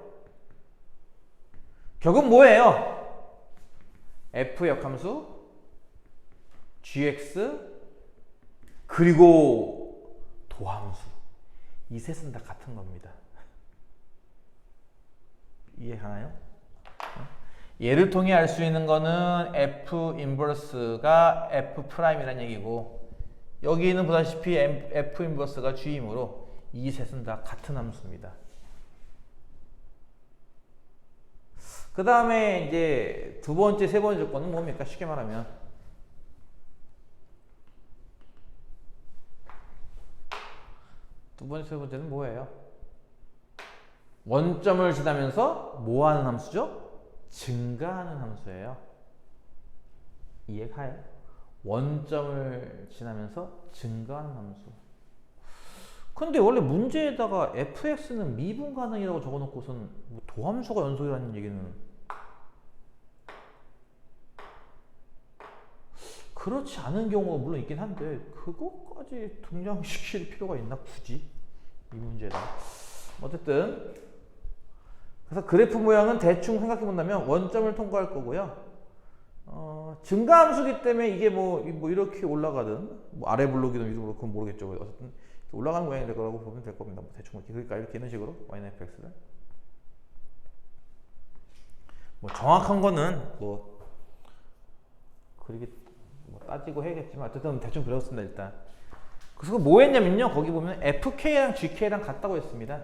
결국 뭐예요? f 역함수 gx 그리고 도함수 이 셋은 다 같은 겁니다. 이해가나요? 얘를 통해 알 수 있는 거는 f 인버스가 f 프라임이라는 얘기고 여기는 보다시피 f 인버스가 g이므로 이 셋은 다 같은 함수입니다. 그 다음에 이제 두 번째, 세 번째 조건은 뭡니까? 쉽게 말하면 두 번째, 세 번째는 뭐예요? 원점을 지나면서 뭐 하는 함수죠? 증가하는 함수예요. 이해가요? 원점을 지나면서 증가하는 함수. 근데 원래 문제에다가 fx는 미분 가능이라고 적어놓고선 뭐 도함수가 연속이라는 얘기는 그렇지 않은 경우가 물론 있긴 한데 그것까지 등장시킬 필요가 있나 굳이 이 문제다. 어쨌든 그래서 그래프 모양은 대충 생각해 본다면 원점을 통과할 거고요. 증가함수기 때문에 이게 뭐 이렇게 올라가든 뭐 아래 블록이든 위로 블록 그건 모르겠죠. 어쨌든 올라가는 모양이 될 거라고 보면 될 겁니다. 뭐 대충 그러니까 이렇게 이런 식으로 y는 fx를 뭐 정확한 거는 뭐 그렇게 뭐 따지고 해야겠지만 어쨌든 대충 그렸습니다 일단. 그래서 뭐 했냐면요 거기 보면 fk랑 gk랑 같다고 했습니다.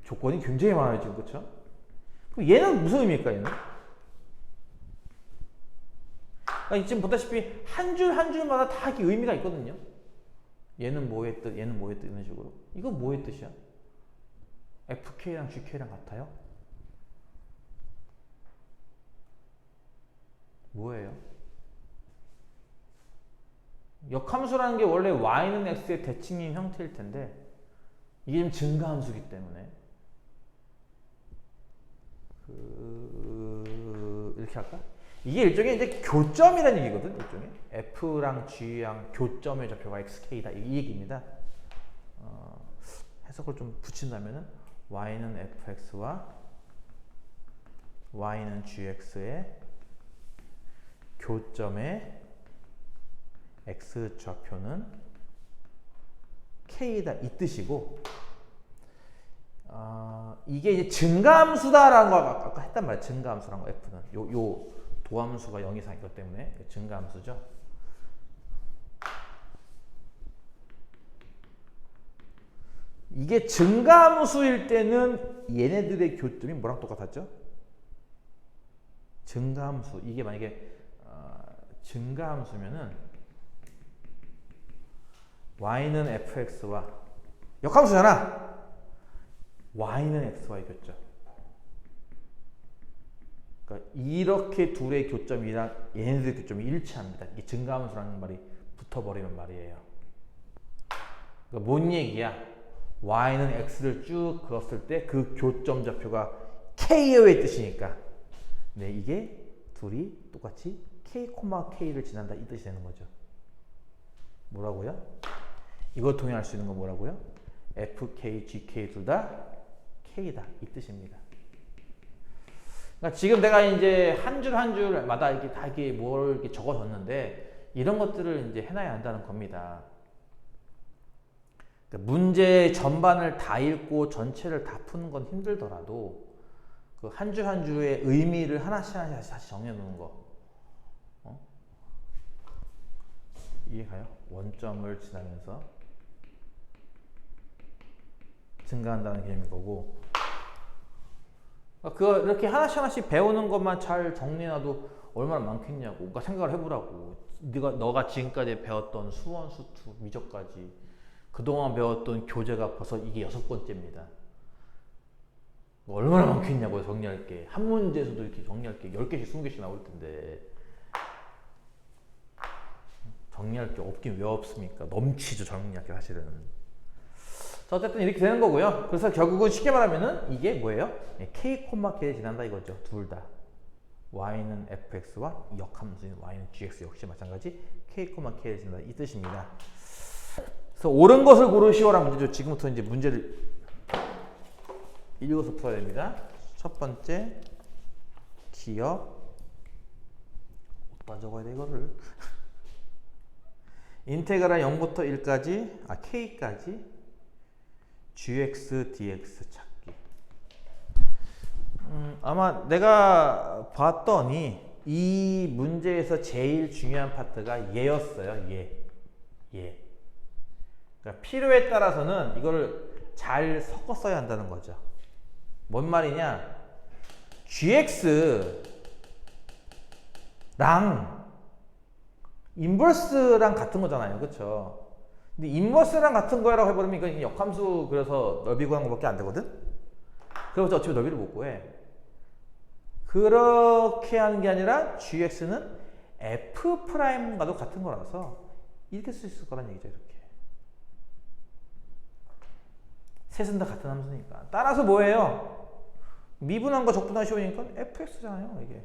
조건이 굉장히 많아요 지금 그렇죠? 그럼 얘는 무슨 의미일까 얘는? 그러니까 지금 보다시피 한 줄 한 줄마다 다 이렇게 의미가 있거든요. 얘는 뭐의 뜻, 얘는 뭐의 뜻 이런 식으로. 이건 뭐의 뜻이야? fk랑 gk랑 같아요? 뭐예요? 역함수라는 게 원래 y는 x의 대칭인 형태일 텐데 이게 지금 증가함수기 때문에 이렇게 할까? 이게 일종의 이제 교점이라는 얘기거든. 일종의 f랑 g랑 교점의 좌표가 xk다 이 얘기입니다. 해석을 좀 붙인다면은 y는 fx와 y는 gx의 교점의 x 좌표는 k다 이 뜻이고 이게 이제 증가함수다라는 거 아까 했단 말이야. 증가함수라는 거 f는 요 도함수가 0 이상이기 때문에 증가함수죠. 이게 증가함수일 때는 얘네들의 교점이 뭐랑 똑같았죠? 증가함수 이게 만약에 증가함수면은 y는 fx와 역함수잖아. y는 x와의 교점. 그러니까 이렇게 둘의 교점이랑 얘네들의 교점이 일치합니다. 이게 증가함수라는 말이 붙어버리는 말이에요. 그러니까 뭔 얘기야? y는 x를 쭉 그었을 때 그 교점 좌표가 k의 뜻이니까. 네, 이게 둘이 똑같이 k, k를 지난다 이 뜻이 되는 거죠. 뭐라고요? 이걸 통해 알 수 있는 건 뭐라고요? fk, gk 둘 다 k다 이 뜻입니다. 그러니까 지금 내가 이제 한 줄 한 줄마다 이렇게 다 이렇게 뭘 이렇게 적어줬는데 이런 것들을 이제 해놔야 한다는 겁니다. 그러니까 문제 전반을 다 읽고 전체를 다 푸는 건 힘들더라도 그 한 줄 한 줄의 의미를 하나씩 다시 정해놓는 거. 이해가요? 원점을 지나면서 증가한다는 개념인 거고 그거 이렇게 하나씩 배우는 것만 잘 정리해놔도 얼마나 많겠냐고. 그러니까 생각을 해보라고. 너가 지금까지 배웠던 수원, 수투, 미적까지 그동안 배웠던 교재가 벌써 이게 6번째입니다. 얼마나 많겠냐고요. 정리할 게. 한 문제에서도 이렇게 정리할 게 10개씩 20개씩 나올 텐데 정리할 게 없긴 왜 없습니까? 넘치죠. 정리할 게 사실은. 자, 어쨌든 이렇게 되는 거고요. 그래서 결국은 쉽게 말하면은 이게 뭐예요? K, K에 지난다 이거죠. 둘 다. y는 fx와 역함수인 y는 gx 역시 마찬가지 K, K에 지난다 이 뜻입니다. 그래서 옳은 것을 고르시오라는 문제죠. 지금부터 이제 문제를 읽어서 풀어야 됩니다. 첫 번째 기억 어디다 적어야 돼 이거를 인테그랄 0부터 1까지 k까지 gx dx 찾기. 아마 내가 봤더니 이 문제에서 제일 중요한 파트가 얘였어요. 얘. 그러니까 필요에 따라서는 이거를 잘 섞어 써야 한다는 거죠. 뭔 말이냐? gx랑 인버스랑 같은 거잖아요. 그렇죠? 근데 인버스랑 같은 거라고 해버리면 이건 역함수 그래서 넓이 구하는 거밖에 안 되거든? 그래서 어차피 넓이를 못 구해. 그렇게 하는 게 아니라 gx는 f'과도 같은 거라서 이렇게 쓸 수 있을 거란 얘기죠. 이렇게. 셋은 다 같은 함수니까. 따라서 뭐예요? 미분한과 적분한 시오니까 fx잖아요. 이게.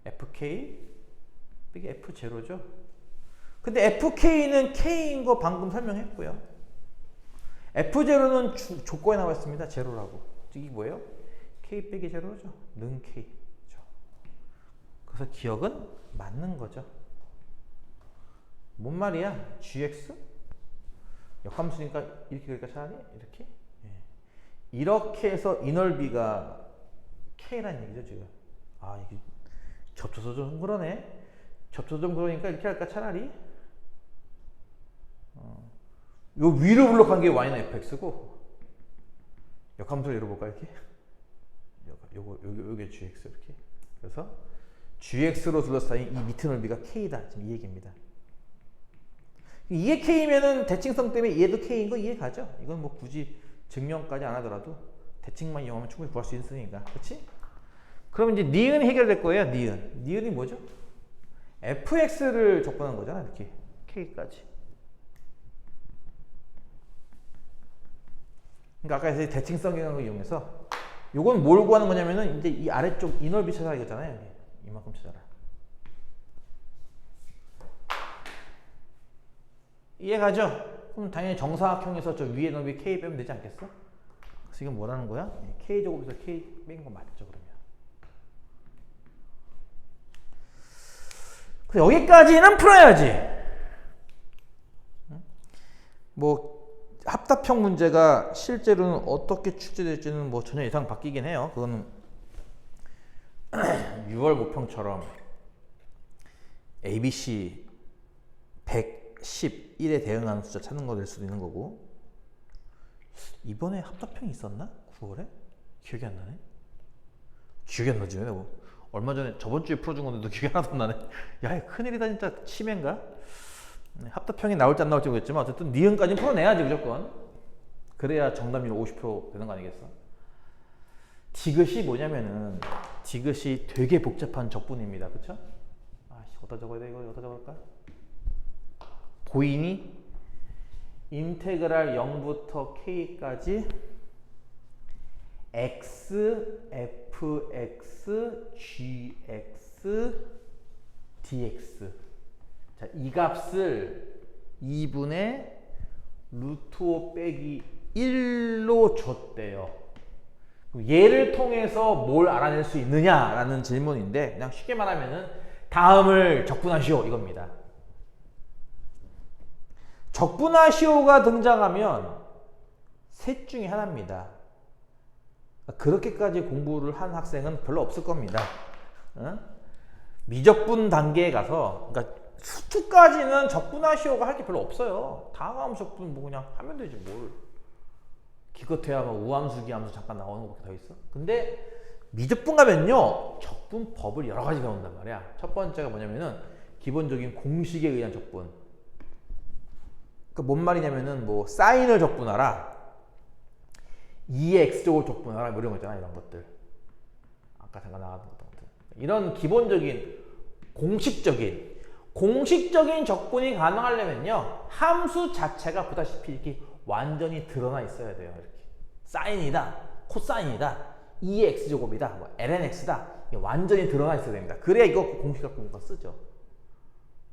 fk 이게 f0죠. 근데 fk는 k인 거 방금 설명했고요. f0는 조건에 나와 있습니다. 제로라고. 이게 뭐예요? k 빼기 제로죠. 는 k. 그래서 기억은 맞는 거죠. 뭔 말이야? gx? 역함수니까 이렇게 그러니까 차라리 이렇게? 이렇게 해서 이 넓이가 k라는 얘기죠. 지금. 이게 접쳐서 좀 그러네. 접쳐서 좀 그러니까 이렇게 할까 차라리? 요 위로 블록한 게 y는 fx고 역함수를 열어볼까 이렇게? 요게 gx 이렇게. 그래서 gx로 둘러싸인 이 밑에 넓이가 k다. 지금 이 얘기입니다. 이게 k면은 대칭성 때문에 얘도 k인 거 이해 가죠? 이건 뭐 굳이 증명까지 안 하더라도 대칭만 이용하면 충분히 구할 수 있으니까. 그렇지? 그럼 이제 니은이 해결될 거예요. 니은이 뭐죠? fx를 적분한 거잖아. 이렇게 k까지. 그러니까 아까 대칭성이라는 걸 이용해서 요건 뭘 구하는 거냐면은 이제 이 아래쪽 이 넓이 찾아라 이거잖아요. 여기. 이만큼 찾아라. 이해가죠? 그럼 당연히 정사각형에서 저 위에 넓이 k 빼면 되지 않겠어? 그래서 이건 뭐라는 거야? k제곱에서 k 뺀 거 맞죠 그러면? 그래서 여기까지는 풀어야지. 뭐 합답형 문제가 실제로는 어떻게 출제될지는 뭐 전혀 예상 바뀌긴 해요. 그거는 6월 모평처럼 ABC 111에 대응하는 숫자 찾는 거 될 수도 있는 거고. 이번에 합답형이 있었나? 9월에? 기억이 안 나네. 기억이 안 나지. 내가 얼마 전에 저번 주에 풀어준 건데도 기억이 하나도 안 나네. 야, 큰일이다 진짜. 치매인가? 합답형이 나올지 안 나올지 모르겠지만 어쨌든 니은까지는 풀어내야지 무조건. 그래야 정답률 50% 되는 거 아니겠어? 디귿이 뭐냐면은 디귿이 되게 복잡한 적분입니다. 그쵸? 어디다 적어야 돼? 이거 어디다 적을까? 보이니? 인테그랄 0부터 k까지 x, fx, gx, dx. 자, 이 값을 2분의 루트 5 빼기 1로 줬대요. 얘를 통해서 뭘 알아낼 수 있느냐라는 질문인데 그냥 쉽게 말하면은 다음을 적분하시오 이겁니다. 적분하시오가 등장하면 셋 중에 하나입니다. 그렇게까지 공부를 한 학생은 별로 없을 겁니다. 미적분 단계에 가서 그러니까 수투까지는 적분하시오가 할 게 별로 없어요. 다음 적분 뭐 그냥 하면 되지 뭘. 기껏해야 뭐 우함수, 기함수 잠깐 나오는 것밖에 더 있어. 근데 미적분 가면요 적분법을 여러 가지 배운단 말이야. 첫 번째가 뭐냐면은 기본적인 공식에 의한 적분. 그러니까 뭔 말이냐면은 뭐 사인을 적분하라, 2의 x제곱 적분하라 뭐 이런 거 있잖아. 이런 것들 아까 잠깐 나왔던 것들 이런 기본적인 공식적인 적분이 가능하려면요 함수 자체가 보다시피 이렇게 완전히 드러나 있어야 돼요. 이렇게 사인이다, 코사인이다, 2의 x제곱이다, 뭐 lnx다 완전히 드러나 있어야 됩니다. 그래야 이거 공식 갖고 있는 거 쓰죠.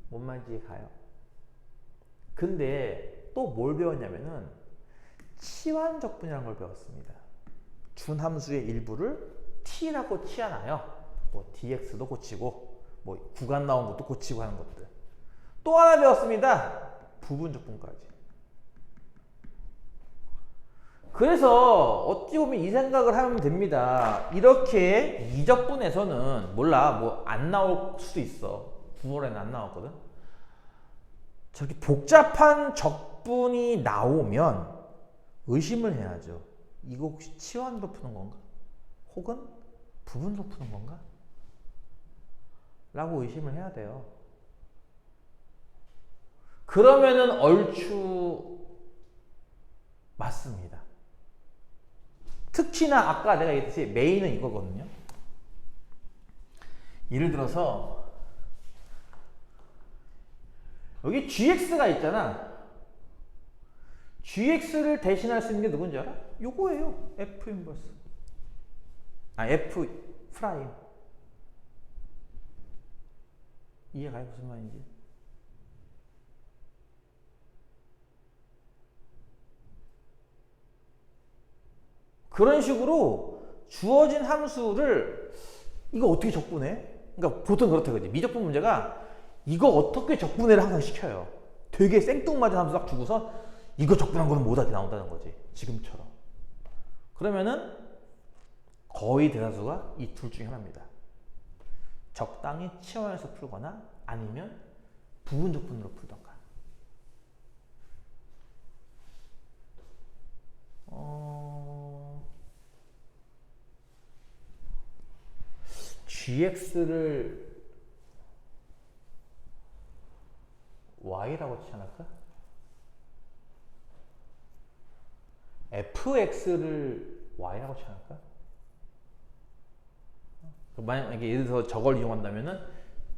뭔 말인지 이해 가요? 근데 또 뭘 배웠냐면은 치환적분이라는 걸 배웠습니다. 준함수의 일부를 t라고 치하나요? 뭐 dx도 고치고 뭐 구간 나온 것도 고치고 하는 것들. 또 하나 배웠습니다. 부분적분까지. 그래서 어찌 보면 이 생각을 하면 됩니다. 이렇게 이적분에서는 몰라 뭐 안 나올 수도 있어. 9월에는 안 나왔거든. 저렇게 복잡한 적분이 나오면 의심을 해야죠. 이거 혹시 치환으로 푸는 건가? 혹은 부분으로 푸는 건가? 라고 의심을 해야 돼요. 그러면은 얼추 맞습니다. 특히나 아까 내가 얘기했듯이 메인은 이거거든요. 예를 들어서 여기 gx가 있잖아. gx를 대신할 수 있는 게 누군지 알아? 요거예요. f 인버스. f 프라임. 이해가요? 무슨 말인지? 그런 식으로 주어진 함수를 이거 어떻게 적분해? 그러니까 보통 그렇다 그러지. 미적분 문제가 이거 어떻게 적분해를 항상 시켜요. 되게 생뚱맞은 함수 딱 주고서 이거 적분한 거는 뭐다 이렇게 나온다는 거지. 지금처럼. 그러면은 거의 대다수가 이 둘 중에 하나입니다. 적당히 치환해서 풀거나 아니면 부분 적분으로 풀던가. gx를 y라고 치않을까? fx를 y라고 치않을까? 만약에 예를 들어서 저걸 이용한다면은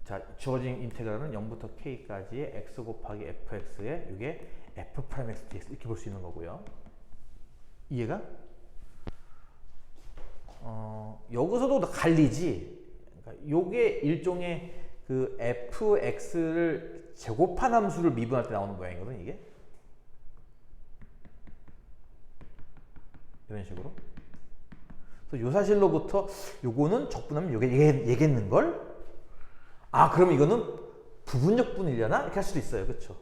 자 주어진 인테그랄은 0부터 k까지의 x 곱하기 fx에 이게 f'x dx 이렇게 볼 수 있는 거고요. 이해가? 여기서도 갈리지. 그러니까 요게 일종의 그 fx를 제곱한 함수를 미분할 때 나오는 모양이거든 이게. 이런 식으로. 그래서 요 사실로부터 요거는 적분하면 요게 얘겠는걸? 아 그럼 이거는 부분적분이려나? 이렇게 할 수도 있어요. 그쵸?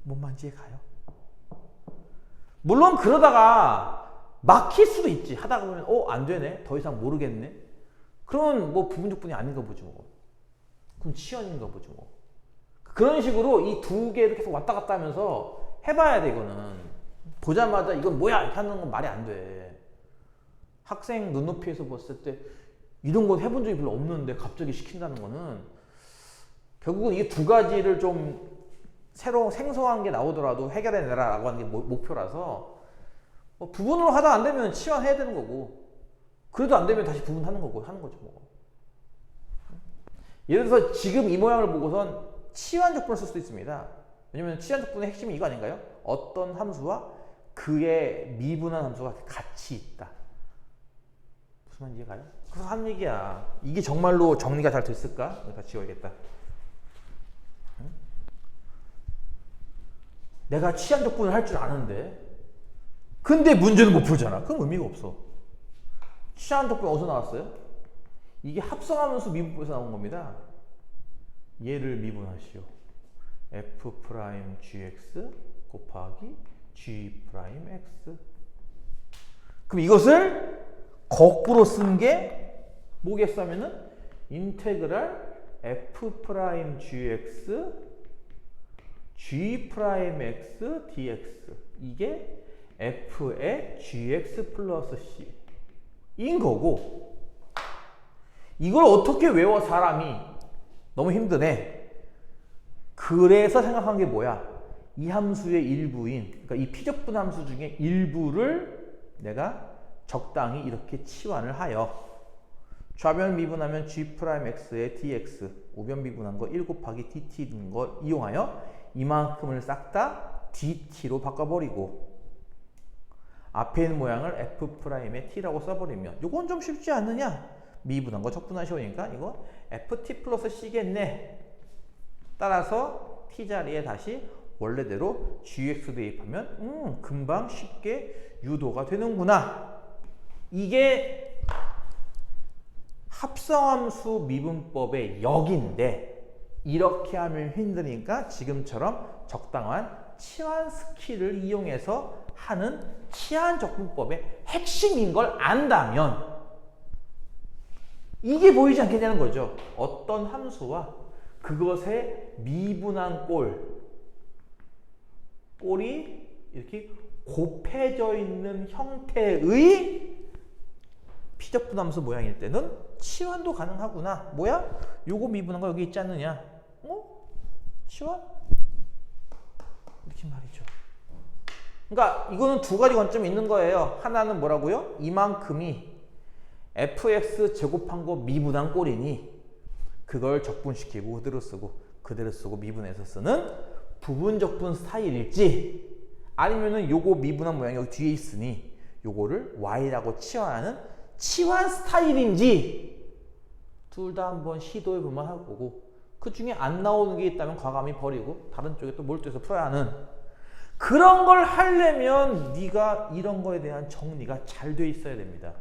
뭔 말인지 이해 가요? 물론 그러다가 막힐 수도 있지. 하다가 보면 안 되네. 더 이상 모르겠네. 그러면 뭐 부분적분이 아닌가 보지 뭐. 그럼 치환인가 보지 뭐. 그런 식으로 이 두 개를 계속 왔다 갔다 하면서 해봐야 돼. 이거는 보자마자 이건 뭐야 이렇게 하는 건 말이 안 돼. 학생 눈높이에서 봤을 때 이런 건 해본 적이 별로 없는데 갑자기 시킨다는 거는 결국은 이 두 가지를 좀 새로 생소한 게 나오더라도 해결해내라 라고 하는 게 목표라서 뭐 부분으로 하다 안 되면 치환해야 되는 거고 그래도 안 되면 다시 부분하는 거고 하는 거죠 뭐. 예를 들어서 지금 이 모양을 보고선 치환적분을 쓸 수도 있습니다. 왜냐면 치환적분의 핵심이 이거 아닌가요? 어떤 함수와 그의 미분한 함수가 같이 있다. 무슨 말인지 이해가요? 그래서 하는 얘기야. 이게 정말로 정리가 잘 됐을까? 다 지워야겠다. 응? 내가 치환적분을 할 줄 아는데 근데 문제는 못 풀잖아. 그럼 의미가 없어. 치환적분 어디서 나왔어요? 이게 합성함수 미분법에서 나온 겁니다. 얘를 미분하시오. f'gx 곱하기 g'x. 그럼 이것을 거꾸로 쓴 게 뭐겠어 하면은 인테그랄 f'gx g'x dx. 이게 f의 gx 플러스 c인 거고 이걸 어떻게 외워 사람이 너무 힘드네. 그래서 생각한 게 뭐야? 이 함수의 일부인 그러니까 이 피적분 함수 중에 일부를 내가 적당히 이렇게 치환을 하여 좌변 미분하면 G'X의 dx, 우변 미분한 거 1 곱하기 dt인 걸 이용하여 이만큼을 싹 다 dt로 바꿔버리고 앞에 있는 모양을 F'의 t라고 써버리면 이건 좀 쉽지 않느냐? 미분한 거 적분한 시오니까 이거 ft 플러스 c겠네. 따라서 t 자리에 다시 원래대로 gx 대입하면 금방 쉽게 유도가 되는구나. 이게 합성함수 미분법의 역인데 이렇게 하면 힘드니까 지금처럼 적당한 치환 스킬을 이용해서 하는 치환 적분법의 핵심인 걸 안다면 이게 보이지 않겠냐는 거죠. 어떤 함수와 그것의 미분한 꼴이 이렇게 곱해져 있는 형태의 피적분함수 모양일 때는 치환도 가능하구나. 뭐야? 요거 미분한 거 여기 있지 않느냐? 치환? 이렇게 말이죠. 그러니까 이거는 두 가지 관점이 있는 거예요. 하나는 뭐라고요? 이만큼이 fx 제곱한 거 미분한 꼴이니 그걸 적분시키고 그대로 쓰고 미분해서 쓰는 부분적분 스타일일지 아니면은 요거 미분한 모양이 여기 뒤에 있으니 요거를 y라고 치환하는 치환 스타일인지 둘 다 한번 시도해 볼만 할 거고 그 중에 안 나오는 게 있다면 과감히 버리고 다른 쪽에 또 몰두해서 풀어야 하는 그런 걸 하려면 네가 이런 거에 대한 정리가 잘 돼 있어야 됩니다.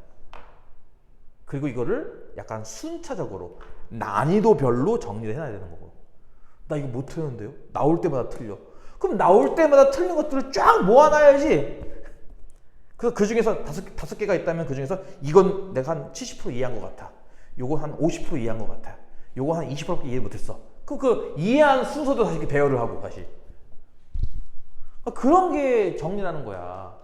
그리고 이거를 약간 순차적으로 난이도별로 정리를 해놔야 되는 거고 나 이거 못 틀렸는데요? 나올 때마다 틀려. 그럼 나올 때마다 틀린 것들을 쫙 모아놔야지. 그래서 그 중에서 다섯 개가 있다면 그 중에서 이건 내가 한 70% 이해한 것 같아. 요거 한 50% 이해한 것 같아. 요거 한 20% 이해 못했어. 그 이해한 순서도 다시 배열을 하고 다시. 그런 게 정리라는 거야.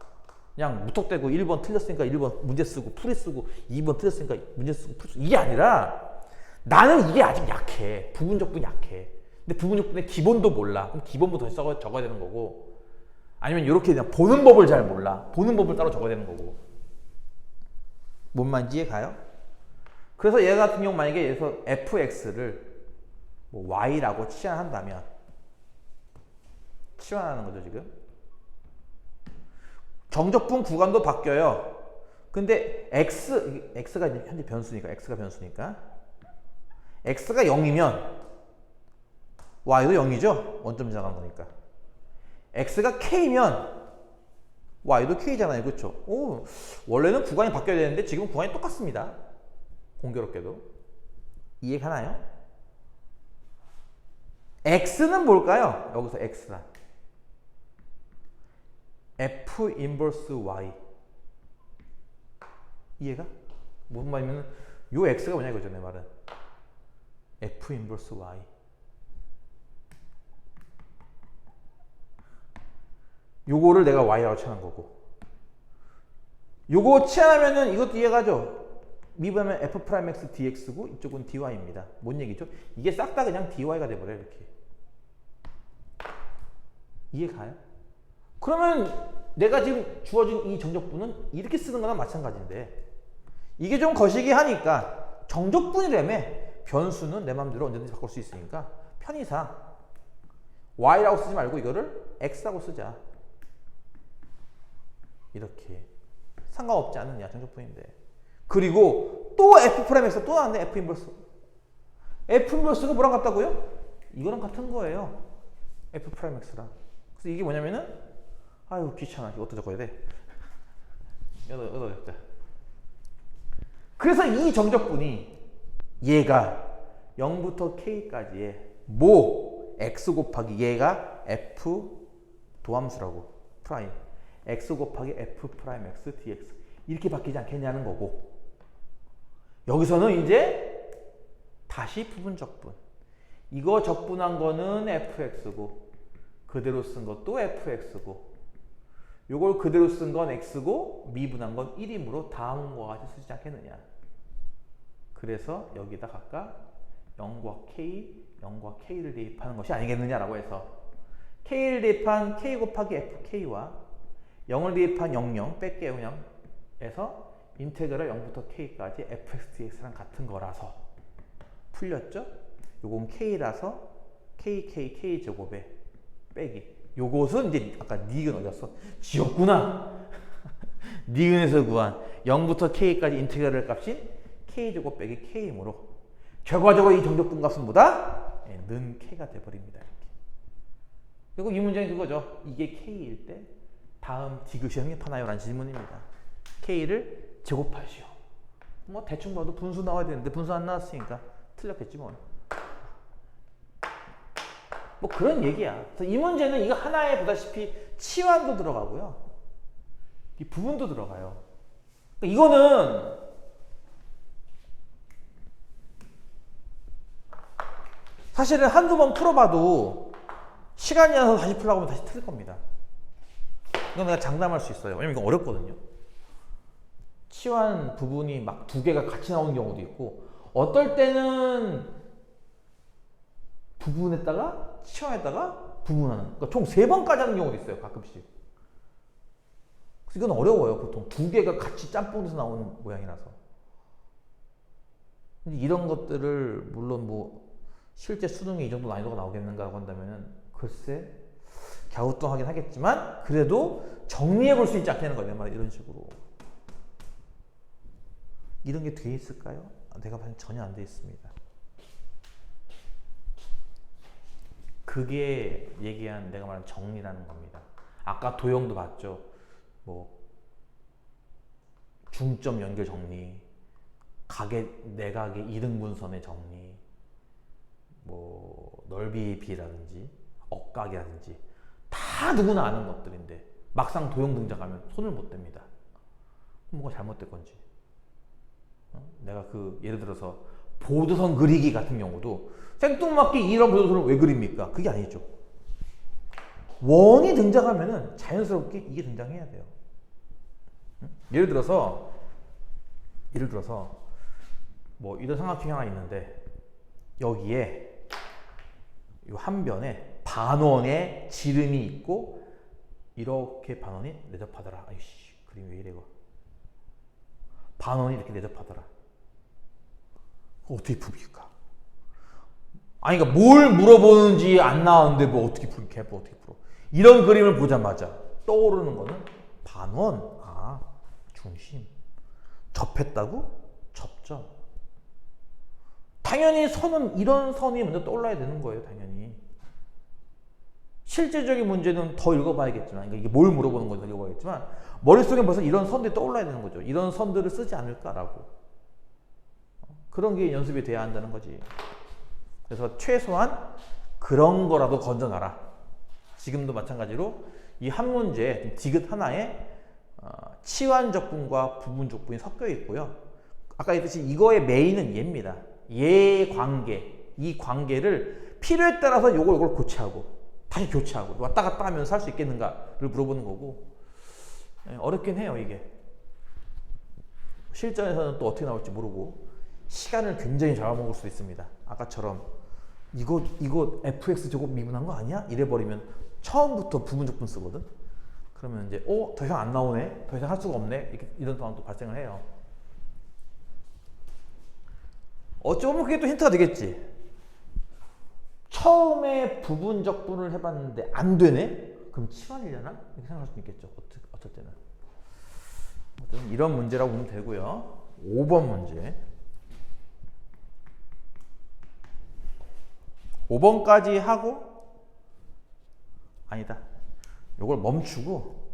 그냥 무턱대고 1번 틀렸으니까 1번 문제 쓰고 풀이 쓰고 2번 틀렸으니까 문제 쓰고 풀이 쓰고 이게 아니라 나는 이게 아직 약해. 부분적분이 약해. 근데 부분적분의 기본도 몰라. 그럼 기본부터 적어야 되는 거고 아니면 이렇게 그냥 보는 법을 잘 몰라. 보는 법을 따로 적어야 되는 거고 뭔 말인지 이해 가요? 그래서 얘 같은 경우 만약에 여기서 fx를 뭐 y라고 치환한다면 치환하는 거죠 지금. 정적분 구간도 바뀌어요. 근데 x가 현재 변수니까 x가 0이면 y도 0이죠. 원점 지나간 거니까. x가 k면 y도 k잖아요. 그렇죠? 원래는 구간이 바뀌어야 되는데 지금 구간이 똑같습니다. 공교롭게도. 이해가나요? x는 뭘까요? 여기서 x란 f 인버스 y. 이해가? 무슨 말이면 요 x가 뭐냐 이거죠 내 말은. f 인버스 y. 요거를 내가 y라고 치환한 거고 요거 치환하면은 이것도 이해가죠? 미분하면 f'x dx고 이쪽은 dy입니다. 뭔 얘기죠? 이게 싹 다 그냥 dy가 돼버려요 이렇게. 이해가요? 그러면 내가 지금 주어진 이 정적분은 이렇게 쓰는 거나 마찬가지인데 이게 좀 거시기 하니까 정적분이라며 변수는 내 맘대로 언제든지 바꿀 수 있으니까 편의상 y라고 쓰지 말고 이거를 x라고 쓰자. 이렇게 상관없지 않느냐 정적분인데. 그리고 또 f'x 또 나왔네. f 인버스. f 인버스가 뭐랑 같다고요? 이거랑 같은 거예요. f'x랑. 그래서 이게 뭐냐면은 아유 귀찮아. 이거 어떻게 적어야 돼? 여기다 적자. 그래서 이 정적분이 얘가 0부터 k까지의 모 x 곱하기 얘가 f 도함수라고 프라임 x 곱하기 f 프라임 x dx 이렇게 바뀌지 않겠냐는 거고 여기서는 이제 다시 부분적분 이거 적분한 거는 fx고 그대로 쓴 것도 fx고 요걸 그대로 쓴 건 x고 미분한 건 1이므로 다음과 같이 쓰지 않겠느냐. 그래서 여기다 각각 0과 K를 대입하는 것이 아니겠느냐라고 해서 K를 대입한 K 곱하기 FK와 0을 대입한 00 뺄게요. 그냥 인테그럴 0부터 k까지 fxdx랑 같은 거라서 풀렸죠? 요건 k라서 k 제곱에 빼기. 요것은 이제 아까 니은 어디였어? 지웠구나. 니은에서 구한 0부터 k까지 인테그럴 값인 k제곱 빼기 k이므로 결과적으로 이 정적분 값은 뭐다? 는 k가 돼버립니다. 이렇게. 그리고 이 문제는 그거죠. 이게 k일 때 다음 디귿이 성립하나요? 라는 질문입니다. k를 제곱하시오. 뭐 대충 봐도 분수 나와야 되는데 분수 안 나왔으니까 틀렸겠지 뭐. 뭐 그런 얘기야. 그래서 이 문제는 이거 하나에 보다시피 치환도 들어가고요. 이 부분도 들어가요. 그러니까 이거는 사실은 한두 번 풀어봐도 시간이 나서 다시 풀라고 하면 다시 틀릴 겁니다. 이건 내가 장담할 수 있어요. 왜냐면 이건 어렵거든요. 치환 부분이 막 두 개가 같이 나오는 경우도 있고 어떨 때는 부분했다가 치환했다가 부분하는, 그러니까 총 3번까지 하는 경우도 있어요. 가끔씩. 그래서 이건 어려워요. 보통 두 개가 같이 짬뽕돼서 나오는 모양이라서. 근데 이런 것들을 물론 뭐 실제 수능에 이 정도 난이도가 나오겠는가 한다면은 글쎄 갸우뚱하긴 하겠지만 그래도 정리해 볼 수 있지 않겠는 거예요. 내 말은 이런 식으로. 이런 게 돼 있을까요? 내가 봐서는 전혀 안 돼 있습니다. 그게 얘기한 내가 말한 정리라는 겁니다. 아까 도형도 봤죠. 뭐 중점 연결 정리, 내각의 이등분선의 정리, 뭐 넓이 비라든지 억각이라든지 다 누구나 아는 것들인데 막상 도형 등장하면 손을 못 댑니다. 뭐가 잘못된 건지. 내가 예를 들어서 보도선 그리기 같은 경우도 생뚱맞게 이런 보도선을 왜 그립니까? 그게 아니죠. 원이 등장하면은 자연스럽게 이게 등장해야 돼요. 예를 들어서 뭐 이런 삼각형이 하나 있는데 여기에 이 한 변에 반원의 지름이 있고 이렇게 반원이 내접하더라. 아이씨, 그림 왜 이래 이거. 반원이 이렇게 내접하더라. 어떻게 풉니까? 아니, 그러니까 뭘 물어보는지 안 나왔는데 뭐 어떻게 풀, 개뿔 어떻게 풀어. 이런 그림을 보자마자 떠오르는 거는 반원, 중심. 접했다고? 접점. 당연히 선은 이런 선이 먼저 떠올라야 되는 거예요, 당연히. 실제적인 문제는 더 읽어봐야겠지만, 그러니까 이게 뭘 물어보는 건지 더 읽어봐야겠지만, 머릿속에 벌써 이런 선들이 떠올라야 되는 거죠. 이런 선들을 쓰지 않을까라고. 그런 게 연습이 돼야 한다는 거지. 그래서 최소한 그런 거라도 건져놔라. 지금도 마찬가지로 이 한 문제, 디귿 하나에 치환 적분과 부분 적분이 섞여 있고요. 아까 얘기했듯이 이거의 메인은 얘입니다. 얘의 관계, 이 관계를 필요에 따라서 이걸 교체하고 다시 교체하고 왔다 갔다 하면서 살 수 있겠는가를 물어보는 거고. 어렵긴 해요, 이게. 실전에서는 또 어떻게 나올지 모르고 시간을 굉장히 잡아먹을 수도 있습니다. 아까처럼 이거 fx 제곱 미분한 거 아니야? 이래버리면 처음부터 부분 적분 쓰거든. 그러면 이제 더 이상 안 나오네, 더 이상 할 수가 없네, 이런 상황도 발생을 해요. 어찌 보면 그게 또 힌트가 되겠지. 처음에 부분 적분을 해봤는데 안 되네? 그럼 치환이려나? 이렇게 생각할 수 있겠죠. 어쩔 때는. 어쨌든 이런 문제라고 보면 되고요. 5번 문제. 5번까지 하고, 아니다, 요걸 멈추고